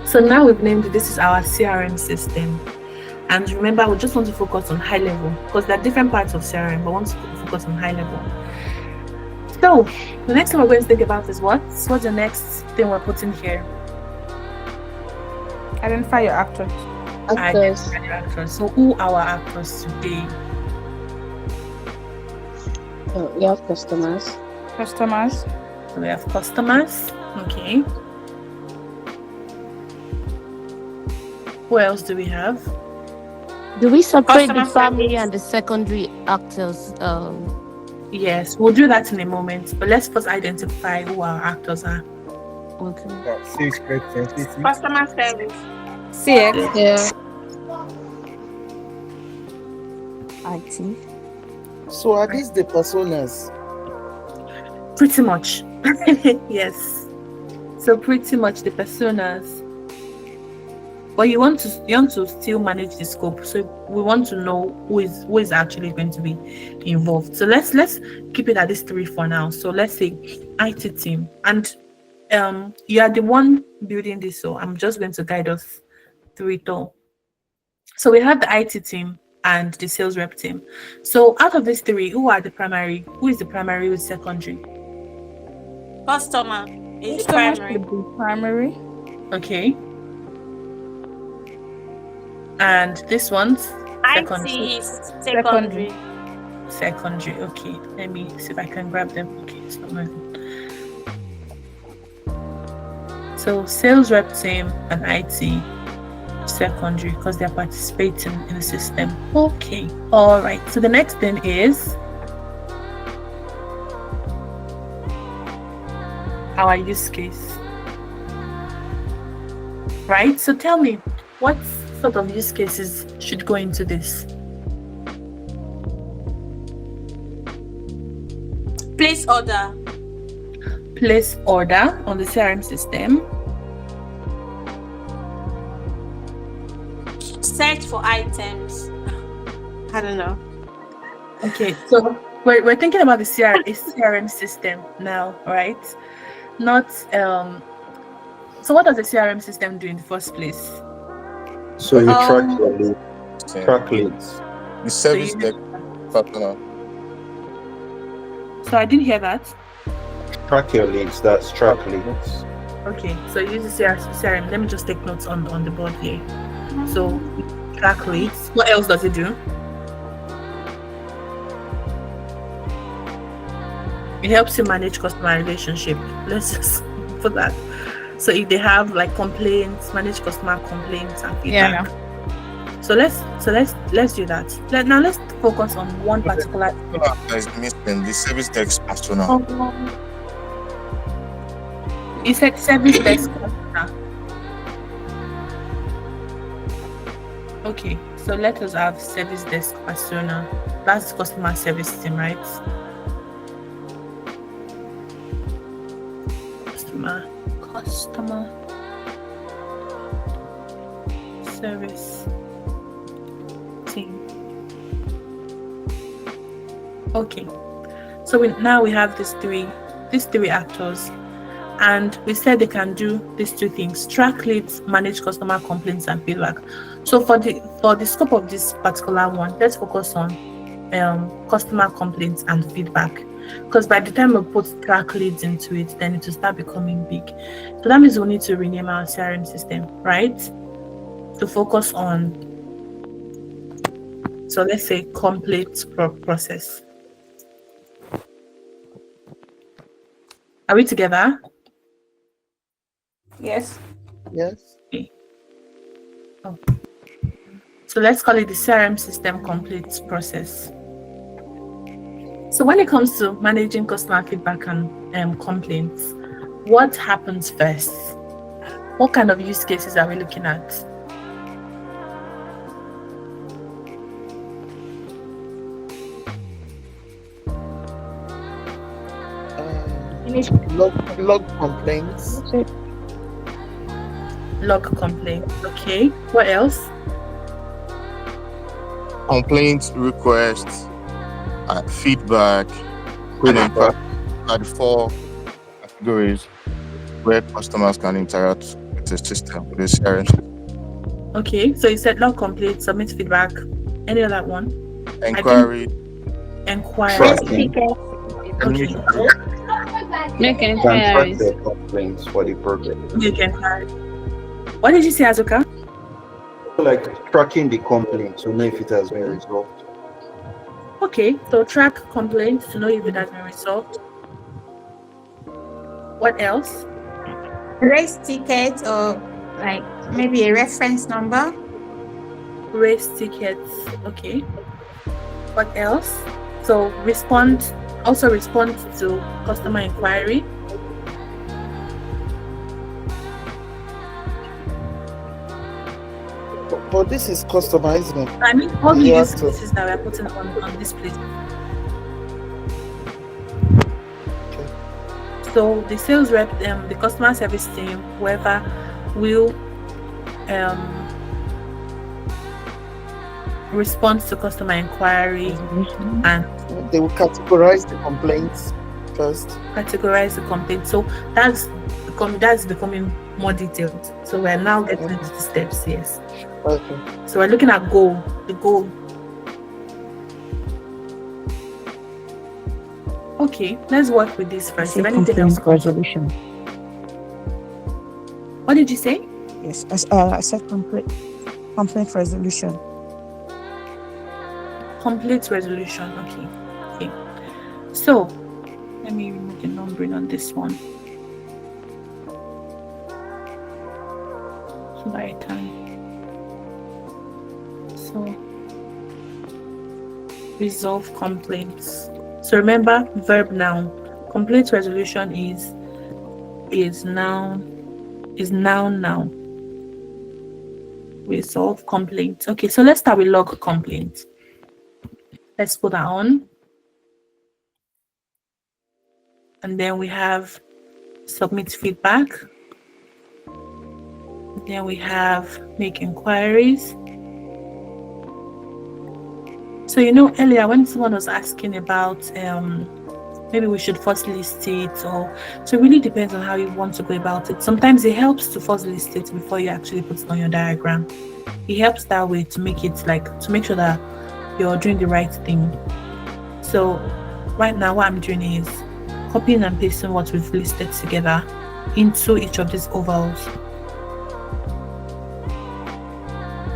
So now we've named it. This is our CRM system. And remember, we just want to focus on high level because there are different parts of CRM, but we want to focus on high level. So the next thing we're going to think about is what's the next thing we're putting here? Identify your actors. Identify your actors. So who are our actors today? We have customers. Customers. So we have customers. Okay. Who else do we have? Do we separate Customer the primary service. and the secondary actors? Yes, we'll do that in a moment. But let's first identify who our actors are. Okay. Customer service. CX. Yeah. IT. So are these the personas? Pretty much. Yes. So pretty much the personas. But you want to still manage the scope. So we want to know who is actually going to be involved. So let's keep it at these three for now. So let's say IT team. And you are the one building this, so I'm just going to guide us through it all. So we have the IT team and the sales rep team. So out of these three, who are the primary? Who is the primary? Who is secondary? Customer is Customer primary. should be primary. Okay. And this one's secondary. IT is secondary. Secondary. Okay. Let me see if I can grab them. Okay, it's not moving. So sales rep team and IT secondary because they're participating in the system. Okay. All right. So the next thing is our use case. Right? So tell me, what sort of use cases should go into this? Place order. Place order on the CRM system. Search for items. I don't know. Okay, so we're thinking about the CRM system now, right? Not so what does the CRM system do in the first place? So you track your leads. Track leads. The service So desk partner. So I didn't hear that. Track your leads. That's track leads. Okay, so use the CRM. Let me just take notes on the board here. So track leads. What else does it do? It helps you manage customer relationship. Let's just put that. So if they have like complaints, manage customer complaints and feedback. Yeah. So let's do that. Now let's focus on one particular. That is missing the service desk persona. You said service desk persona. Okay, so let us have service desk persona. That's customer service team, right? Customer service team. Okay, so now we have these three actors, And we said they can do these two things: track leads, manage customer complaints and feedback. So for the scope of this particular one, let's focus on customer complaints and feedback, because by the time we put track leads into it, then it will start becoming big. So that means we need to rename our CRM system, right? To focus on, so let's say complete process. Are we together? Yes. Yes. Okay. Oh. So let's call it the CRM system complete process. So when it comes to managing customer feedback and complaints, what happens first? What kind of use cases are we looking at? Log complaints. Log complaints. Okay. What else? Complaints, requests, feedback, and then are the 4 categories where customers can interact with the system, with the CRM. Okay. So you said log complaints, submit feedback. Any other one? Inquiry. Inquiry. Okay. Make inquiries. Complaints for the project. Make inquiry. What did you say, Azuka? Like tracking the complaint to know if it has been resolved. Okay, so track complaints to know if it has been resolved. What else? Raise tickets, or like maybe a reference number. Raise tickets. Okay. What else? So respond to customer inquiry. But this is customizing. I mean, all the You use have to- cases that we are putting on this place. So the sales rep, the customer service team, whoever will respond to customer inquiry and They will categorize the complaints first. categorize the complaint. So that's becoming more detailed. So we're now getting into the steps. Yes. Okay. So we're looking at the goal. Okay, let's work with this first. If anything else comes up. resolution. What did you say? Yes, I said complaint resolution. Complete resolution. Okay. So let me remove the numbering on this one. By time. So resolve complaints. So remember, verb noun. Complete resolution is noun now. Resolve complaints. Okay, so let's start with log complaints. Let's put that on. And then we have submit feedback. Then we have make inquiries. So earlier when someone was asking about maybe we should first list it, or so it really depends on how you want to go about it. Sometimes it helps to first list it before you actually put it on your diagram. It helps that way to make sure that you're doing the right thing. So right now what I'm doing is copying and pasting what we've listed together into each of these ovals.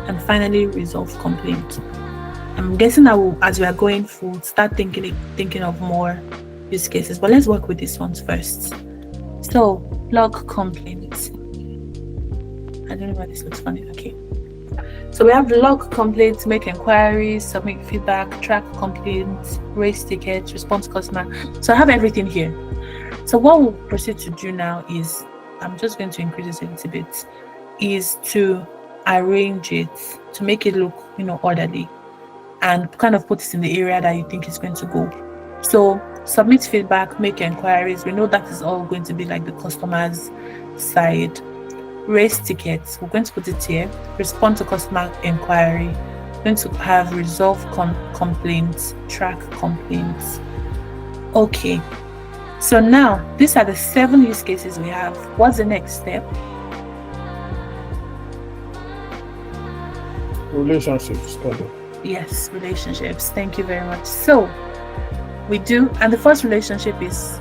And finally resolve complaint. I'm guessing that as we are going forward, start thinking of more use cases, but let's work with these ones first. So log complaints. I don't know why this looks funny. Okay. So we have log complaints, make inquiries, submit feedback, track complaints, raise tickets, respond to customer. So I have everything here. So what we'll proceed to do now is, I'm just going to increase this a little bit, is to arrange it to make it look, orderly, and kind of put it in the area that you think it's going to go. So submit feedback, make inquiries. We know that is all going to be like the customer's side. Raise tickets. We're going to put it here. Respond to customer inquiry. We're going to have resolve complaints, track complaints. Okay. So now, these are the 7 use cases we have. What's the next step? Relationships. Yes, relationships. Thank you very much. So we do, and the first relationship is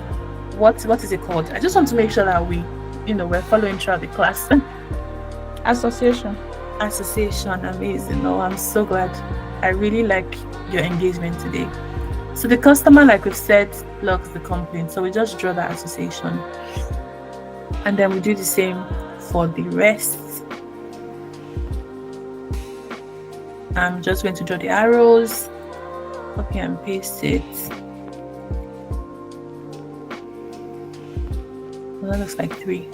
what is it called? I just want to make sure that we're following throughout the class. Association. Association, amazing. Oh, I'm so glad. I really like your engagement today. So the customer, like we've said, logs the complaint. So we just draw the association. And then we do the same for the rest. I'm just going to draw the arrows, copy and paste it. Well, that looks like 3.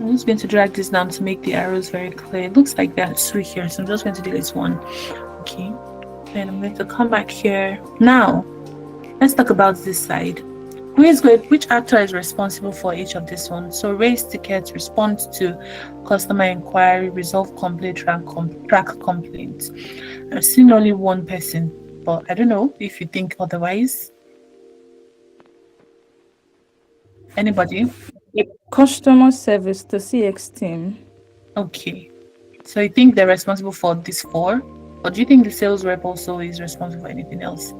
I'm just going to drag this down to make the arrows very clear. It looks like that's 3 here, so I'm just going to delete 1. Okay, then I'm going to come back here. Now, let's talk about this side. Which actor is responsible for each of this one? So raise tickets, respond to customer inquiry, resolve complaint, track complaints. I've seen only one person, but I don't know if you think otherwise. Anybody? Customer service, the CX team. Okay. So you think they're responsible for these 4? Or do you think the sales rep also is responsible for anything else?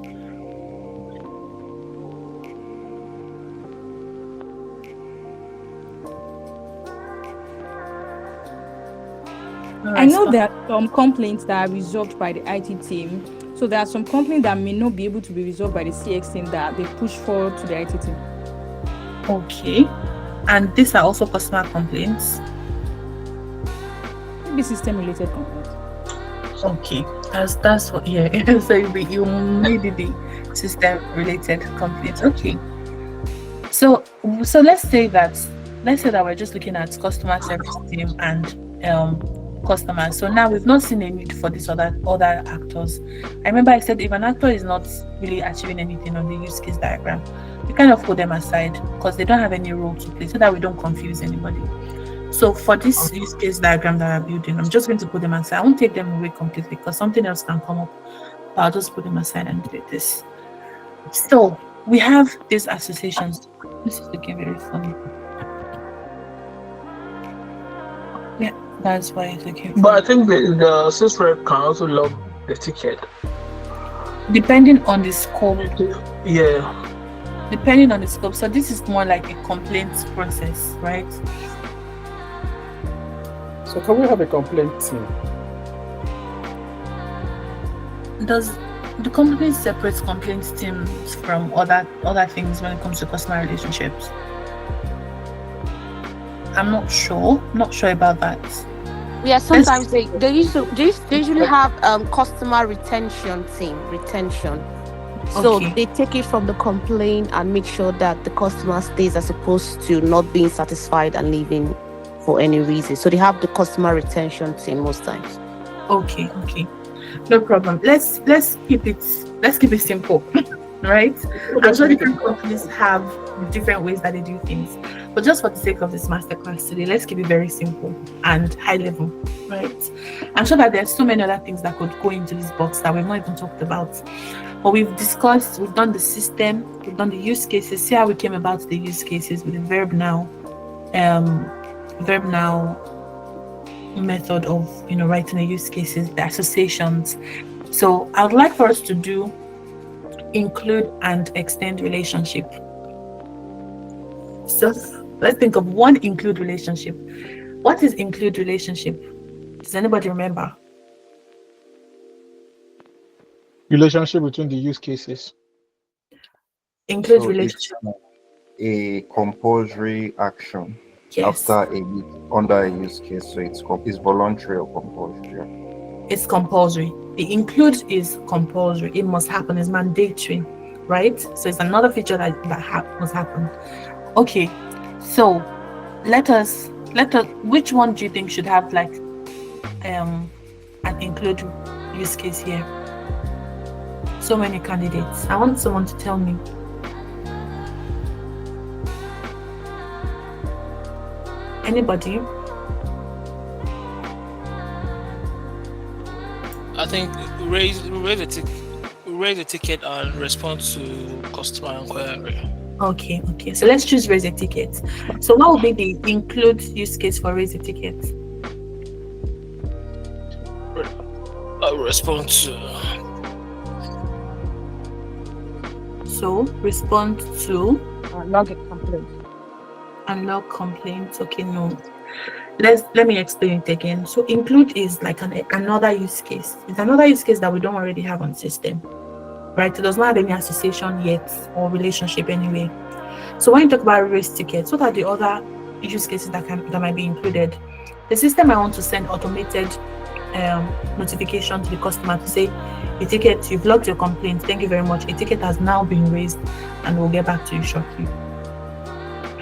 I know there are some complaints that are resolved by the IT team. So there are some complaints that may not be able to be resolved by the CX team that they push forward to the IT team. Okay. And these are also customer complaints? Maybe system-related complaints. Okay. That's what, yeah. So you maybe the system-related complaints. Okay. So let's say that we're just looking at customer service team and customers. So now we've not seen a need for these other actors. I remember I said if an actor is not really achieving anything on the use case diagram, we kind of put them aside because they don't have any role to play, so that we don't confuse anybody. So for this use case diagram that we're building, I'm just going to put them aside. I won't take them away completely because something else can come up, but I'll just put them aside and do this. So we have these associations. This is looking very funny. Yeah, that's why it's looking funny. But I think the sales rep can also log the ticket. Depending on the scope. Yeah. Depending on the scope. So this is more like a complaints process, right? So can we have a complaint team? Does the company separate complaints teams from other things when it comes to customer relationships? I'm not sure about that. Yeah, sometimes they usually have customer retention team. So Okay. they take it from the complaint and make sure that the customer stays as opposed to not being satisfied and leaving for any reason. So they have the customer retention team most times. Okay. No problem. Let's keep it simple, right? I'm sure different companies have different ways that they do things, but just for the sake of this masterclass today, let's keep it very simple and high level, right? I'm sure that there's so many other things that could go into this box that we've not even talked about, but we've discussed, we've done the system, we've done the use cases. See how we came about the use cases with the verb now method of writing the use cases, the associations. So I would like for us to do include and extend relationship. So let's think of one include relationship. What is include relationship? Does anybody remember? Relationship between the use cases. Include So relationship. it's a compulsory action Yes, under a use case. So it's voluntary or compulsory. it's compulsory. The include is compulsory. It must happen. It's mandatory, right? So it's another feature that must happen. Okay, so let us. Which one do you think should have like an include use case here? So many candidates. I want someone to tell me. Anybody? I think raise a ticket and respond to customer inquiry. Okay. So let's choose raise a ticket. So what will be the include use case for raise a ticket? Respond to. So respond to Log a complaint. and log complaints. Okay, no. Let me explain it again. So include is like another use case. It's another use case that we don't already have on system, right? It does not have any association yet or relationship anyway. So when you talk about raise tickets, what are the other use cases that might be included? The system I want to send automated notification to the customer to say, a ticket, you've logged your complaint, thank you very much, a ticket has now been raised and we'll get back to you shortly.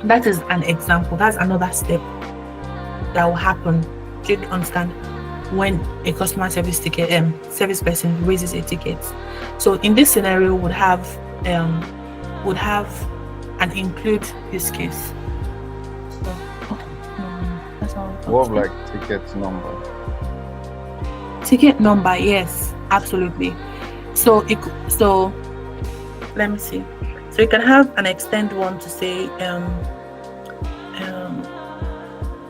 That is an example. That's another step that will happen. Do you understand? When a customer service person raises a ticket. So in this scenario, would have an include use case. So that's all. What like ticket number? Ticket number, yes, absolutely. So let me see. So you can have an extend one to say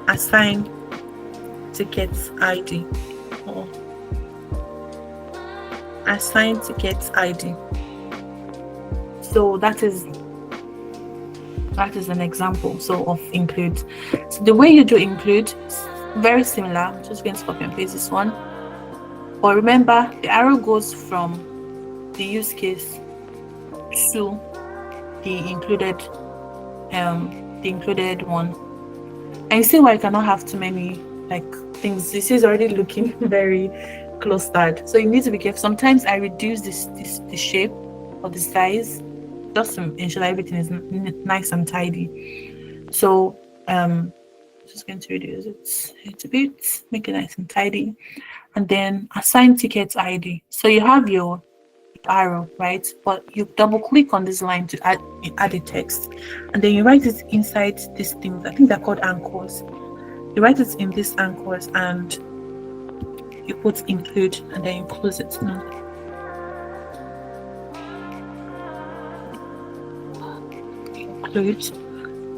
assign tickets ID or assign tickets ID. So that is an example of include. So the way you do include is very similar. I'm just going to copy and paste this one. But remember, the arrow goes from the use case to the included one. And you see why you cannot have too many things. This is already looking very clustered. So you need to be careful. Sometimes I reduce the shape or the size just to ensure that everything is nice and tidy. So just going to reduce it a bit, make it nice and tidy. And then assign ticket ID. So you have your arrow, right? But you double click on this line to add a text, and then you write it inside these things. I think they're called anchors. You write it in these anchors and you put include, and then you close it. Include,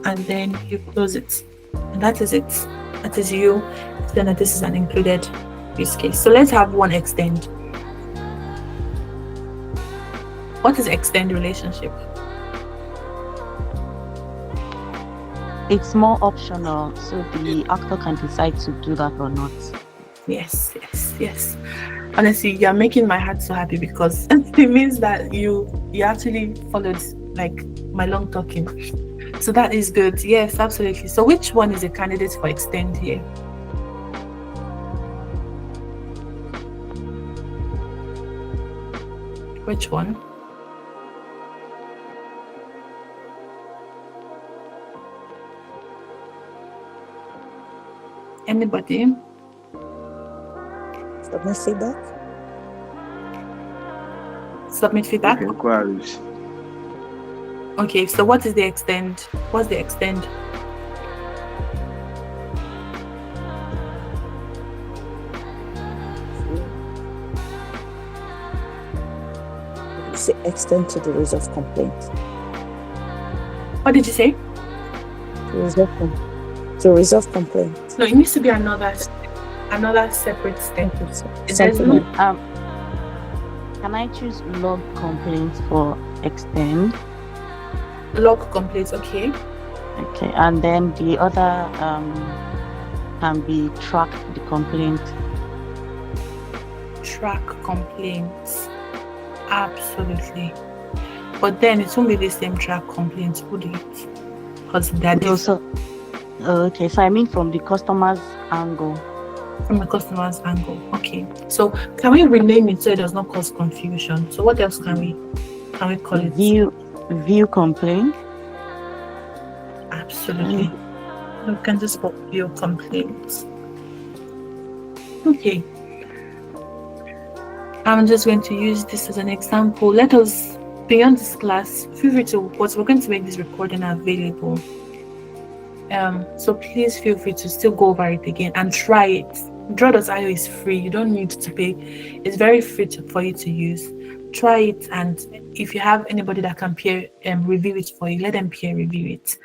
and then you close it. And that is it. That is you. Then this is an included use case. So let's have one extend. What is extend relationship? It's more optional, so the actor can decide to do that or not. Yes. Honestly, you're making my heart so happy because it means that you actually followed my long talking. So that is good. Yes, absolutely. So which one is a candidate for extend here? Which one? Anybody? Submit feedback. Submit feedback. Inquiries. Okay, so what is the extend? What's the extend? Say extend to the resolve complaint. What did you say? To resolve complaint. No, it needs to be another separate step. Can I choose log complaints for extend? Log complaints, okay. Okay, and then the other can be track the complaint. Track complaints, absolutely. But then it won't be the same track complaints, would it? Because they're different. Okay, so I mean from the customer's angle. From the customer's angle, okay. So can we rename it so it does not cause confusion? So what else can we call it? View complaint. Absolutely. We can just put view complaints. Okay. I'm just going to use this as an example. Let us, beyond this class, feel free to, we're going to make this recording available. So please feel free to still go over it again and try it. Draw.io is free. You don't need to pay. It's very free for you to use. Try it, and if you have anybody that can peer review it for you, let them peer review it.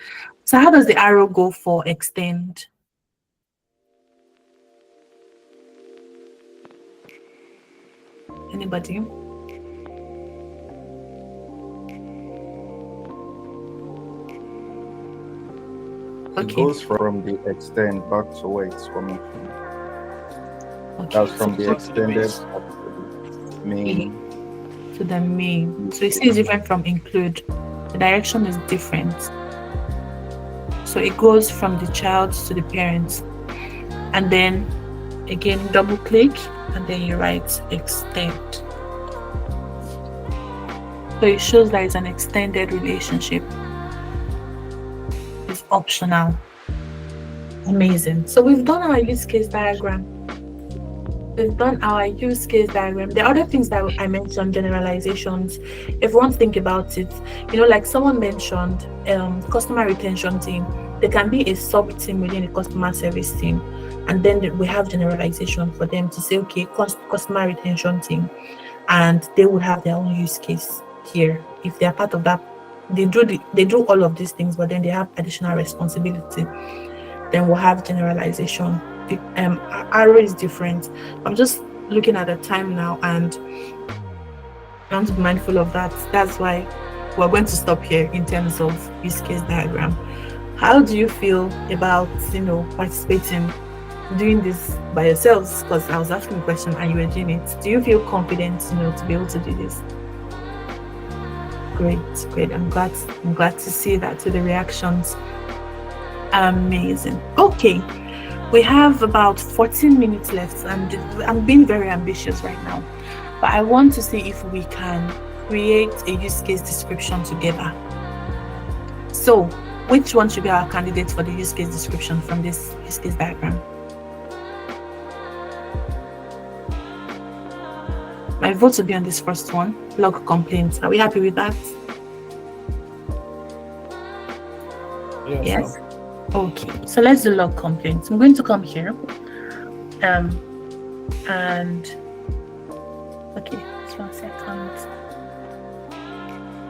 So how does the arrow go for extend? Anybody? It goes from the extend back to where it's coming from. Okay. That's from the extended main to the main. So you see it's different from include. The direction is different. So it goes from the child to the parents. And then again double click and then you write extend. So it shows that it's an extended relationship. It's optional. Amazing. So we've done our use case diagram. We've done our use case diagram. The other things that I mentioned, generalizations, if you want to think about it, like someone mentioned, customer retention team, there can be a sub team within the customer service team. And then we have generalization for them to say, okay, customer retention team, and they would have their own use case here. If they are part of that, they do all of these things, but then they have additional responsibility. Then we'll have generalization. Arrow is different. I'm just looking at the time now, and I want to be mindful of that. That's why we're going to stop here in terms of use case diagram. How do you feel about participating, doing this by yourselves? Because I was asking a question and you were doing it. Do you feel confident to be able to do this? Great. I'm glad to see that to the reactions. Amazing. Okay, we have about 14 minutes left, and I'm being very ambitious right now, but I want to see if we can create a use case description together. So which one should be our candidate for the use case description from this use case diagram? My vote will be on this first one, log complaints. Are we happy with that? Yes. Okay, so let's do log complaints. I'm going to come here. And okay, just 1 second.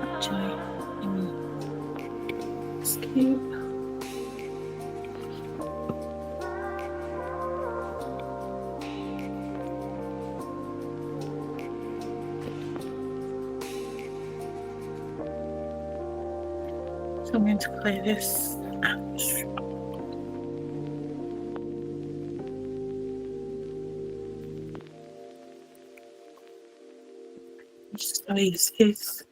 Actually, let me skip. So I'm going to play this out. Just use case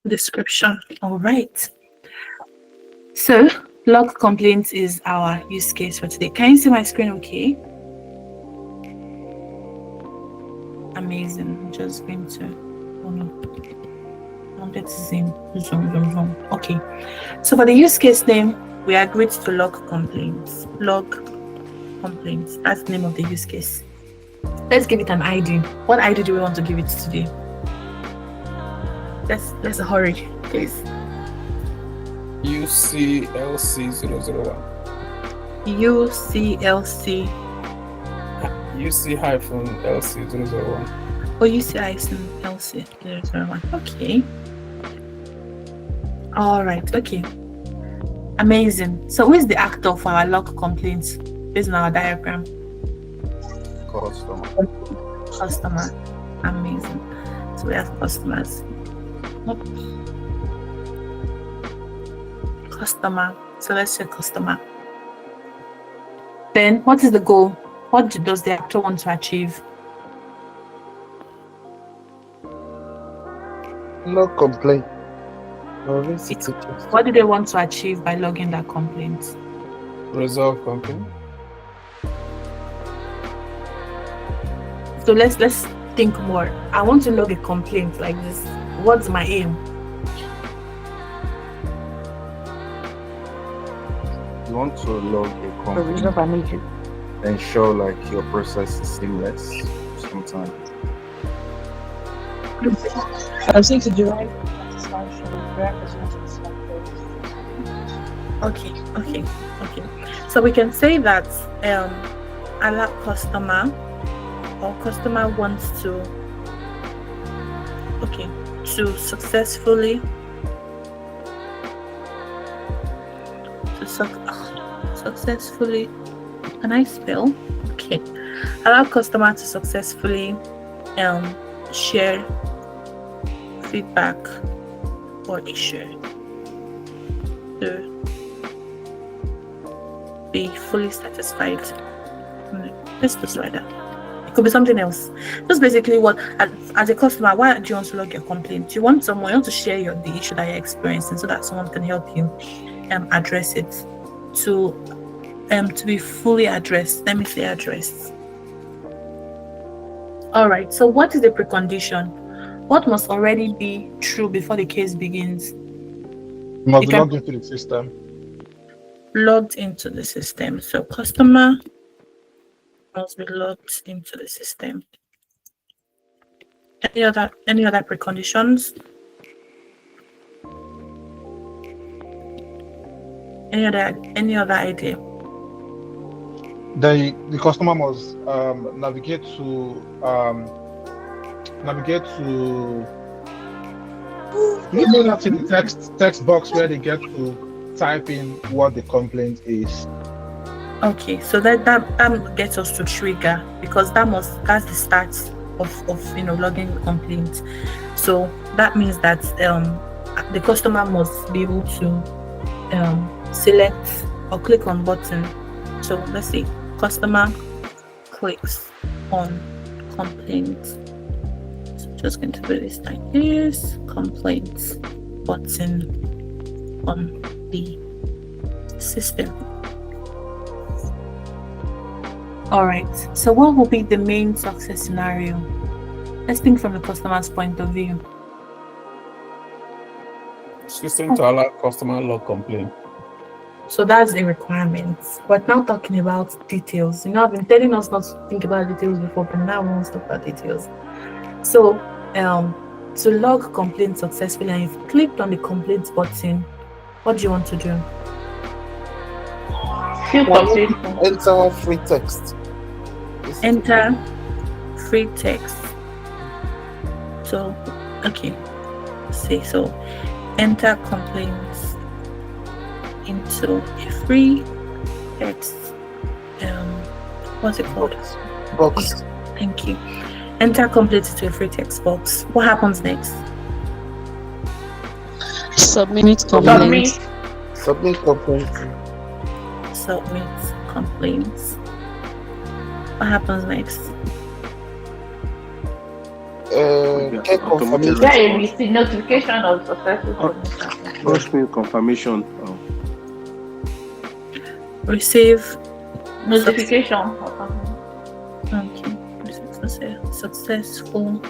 description. All right. So log complaints is our use case for today. Can you see my screen okay? Amazing. I'm just going to let's zoom. Okay. So for the use case name, we agreed to log complaints. Log complaints. That's the name of the use case. Let's give it an ID. What ID do we want to give it today? Let's hurry, please. UCLC001. UC-LC001. Oh, UC-LC001. Okay. All right. Okay. Amazing. So who is the actor for our log complaints based on our diagram? Customer. Amazing. So we have customers. Customer. So let's say customer. Then what is the goal? What does the actor want to achieve? No complaint. What do they want to achieve by logging that complaint? Resolve complaint. So let's think more. I want to log a complaint like this. What's my aim? You want to log a complaint, ensure like your process is seamless sometimes. I think to derive satisfaction Okay. So we can say that allow customer, or customer wants to successfully successfully, can I spell? Okay, allow customer to successfully share feedback or issue to be fully satisfied. Let's just write that. It could be something else. Just basically what, as a customer, why do you want to log your complaint? You want to share the issue that you're experiencing so that someone can help you address it, to be fully addressed. Let me say addressed. All right, so what is the precondition? What must already be true before the case begins? Must be logged into the system. Logged into the system. So customer must be logged into the system. Any other preconditions? Any other idea? The customer must navigate to the text box where they get to type in what the complaint is. Okay, so that gets us to trigger, because that's the start of logging the complaint. So that means that the customer must be able to select or click on button. So let's see, customer clicks on complaint. So just going to put this like this, complaints button on the system. All right, so what will be the main success scenario? Let's think from the customer's point of view. System to allow customer log complaint. So that's a requirement. We're now talking about details. I've been telling us not to think about details before, but now we want to talk about details. So to log complaint successfully, and you've clicked on the complaint button, what do you want to do? Enter free text. Enter free text. So, okay. So enter complaints into a free text. What's it called? Box. Thank you. Enter complaints into a free text box. What happens next? Submit complaints. Submit complaints. Submit complaints. What happens next? Get confirmation. Yeah, you receive notification of successful submission. First mail confirmation. Receive Notification. Okay. Successful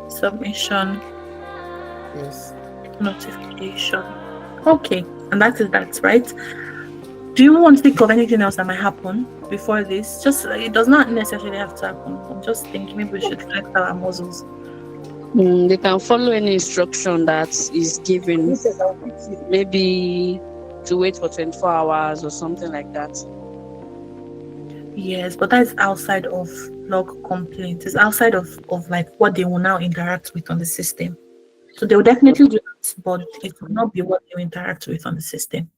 submission. Yes. Notification. Okay, and that is that, right? Do you want to think of anything else that might happen before this? Just it does not necessarily have to happen. I'm just thinking maybe we should flex our muscles. They can follow any instruction that is given. Maybe to wait for 24 hours or something like that. Yes, but that is outside of log complaints. It's outside of like what they will now interact with on the system. So they will definitely do that, but it will not be what they will interact with on the system.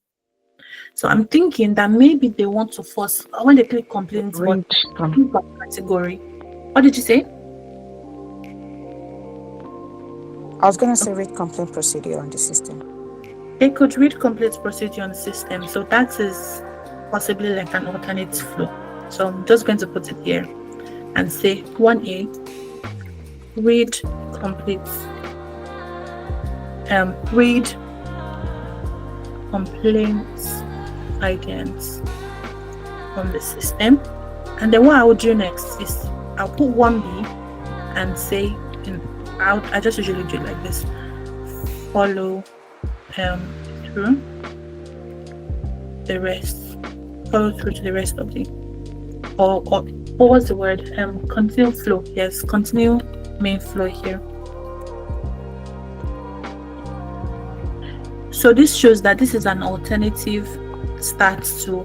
So I'm thinking that maybe they want to force, when they click complaints, category. What did you say? I was going to say read complaint procedure on the system. They could read complaint procedure on the system. So that is possibly like an alternate flow. So I'm just going to put it here and say 1A, read complaints. Read complaints items on the system, and then what I will do next is I'll put 1B and say I just usually do it like this: follow through the rest, follow through to the rest of the or what was the word? Continue flow. Yes, continue main flow here. So this shows that this is an alternative start the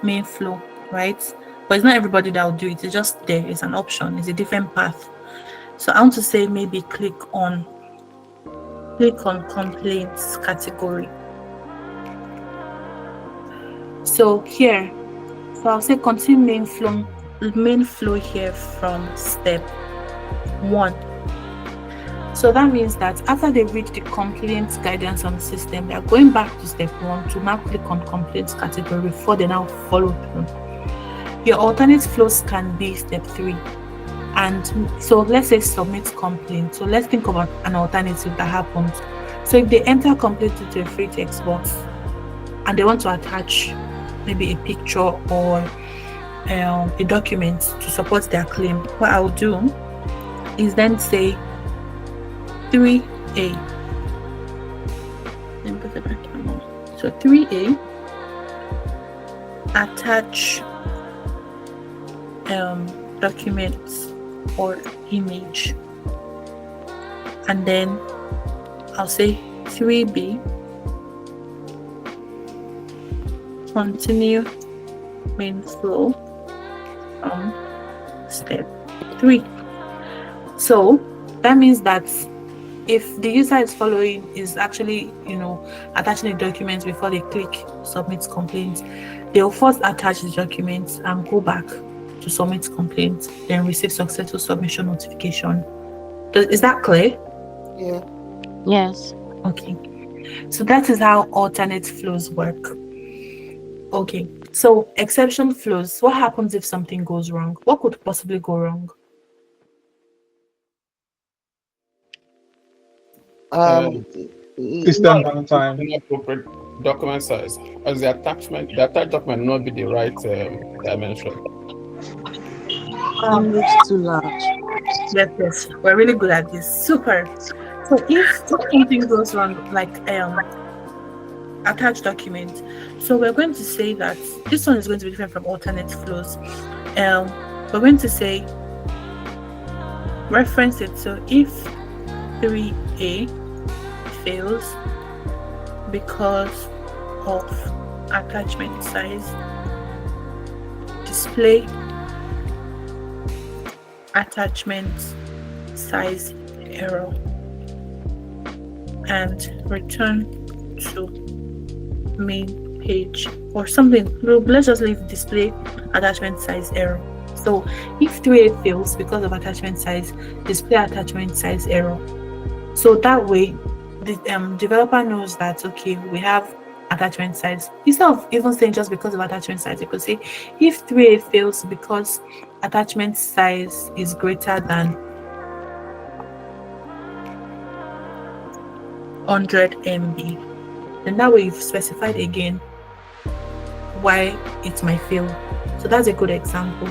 main flow, right? But it's not everybody that will do it. It's just there. It's an option. It's a different path. So I want to say maybe click on complaints category. So here, so I'll say continue main flow here from step 1. So that means that after they read the complaints guidance on the system, they are going back to step 1 to now click on complaints category before they now follow through. Your alternate flows can be step 3. And so let's say submit complaint. So let's think about an alternative that happens. So if they enter complaint into a free text box and they want to attach maybe a picture or a document to support their claim, what I'll do is then say 3A. So 3A, attach documents or image, and then I'll say 3B, continue main flow from step 3. So that means that if the user is actually attaching the documents before they click submit complaints, they'll first attach the documents and go back to submit complaints, then receive successful submission notification. Is that clear? Yeah. Yes. Okay. So that is how alternate flows work. Okay. So exception flows. What happens if something goes wrong? What could possibly go wrong? System downtime. Inappropriate document size, as the attached document not be the right dimension. It's too large. Yes, we're really good at this. Super. So if something goes wrong, like attached document, so we're going to say that this one is going to be different from alternate flows. We're going to say reference it. So if 3A fails because of attachment size, display attachment size error and return to main page or something. Let's just leave display attachment size error. So if 3A fails because of attachment size, display attachment size error. So that way the developer knows that, okay, we have attachment size. Instead of even saying just because of attachment size, you could say if 3A fails because attachment size is greater than 100 MB. And that way you've specified again why it might fail. So that's a good example.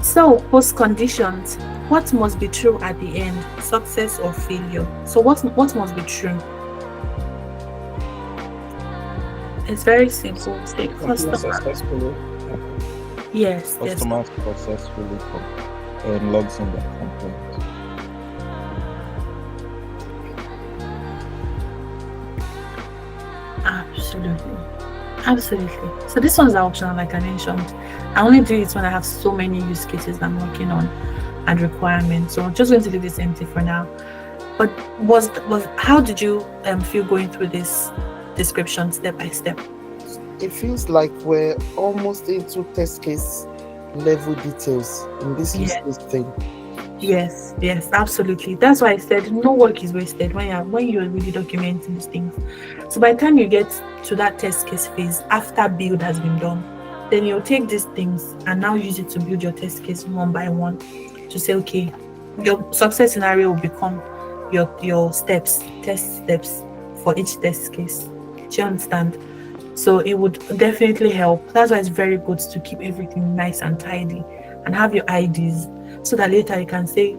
So post conditions, what must be true at the end, success or failure? So what must be true? It's very simple. Say customer successfully. Yes. Customer successfully logs in their complaint. Absolutely. So this one's optional, like I mentioned. I only do it when I have so many use cases I'm working on and requirements. So I'm just going to leave this empty for now. But how did you feel going through this description step by step? It feels like we're almost into test case level details in this use case thing. Yes, absolutely. That's why I said no work is wasted when you're really documenting these things. So by the time you get to that test case phase, after build has been done, then you'll take these things and now use it to build your test case one by one to say, okay, your success scenario will become your test steps for each test case. Do you understand? So it would definitely help. That's why it's very good to keep everything nice and tidy and have your IDs, so that later you can say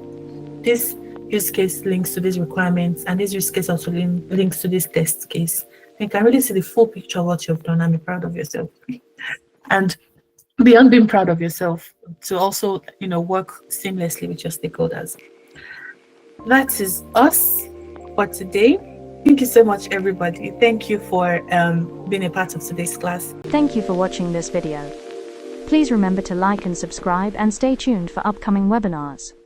this use case links to these requirements and this use case also links to this test case. You can really see the full picture of what you've done and be proud of yourself. And beyond being proud of yourself, to also work seamlessly with your stakeholders. That is us for today. Thank you so much, everybody. Thank you for being a part of today's class. Thank you for watching this video. Please remember to like and subscribe and stay tuned for upcoming webinars.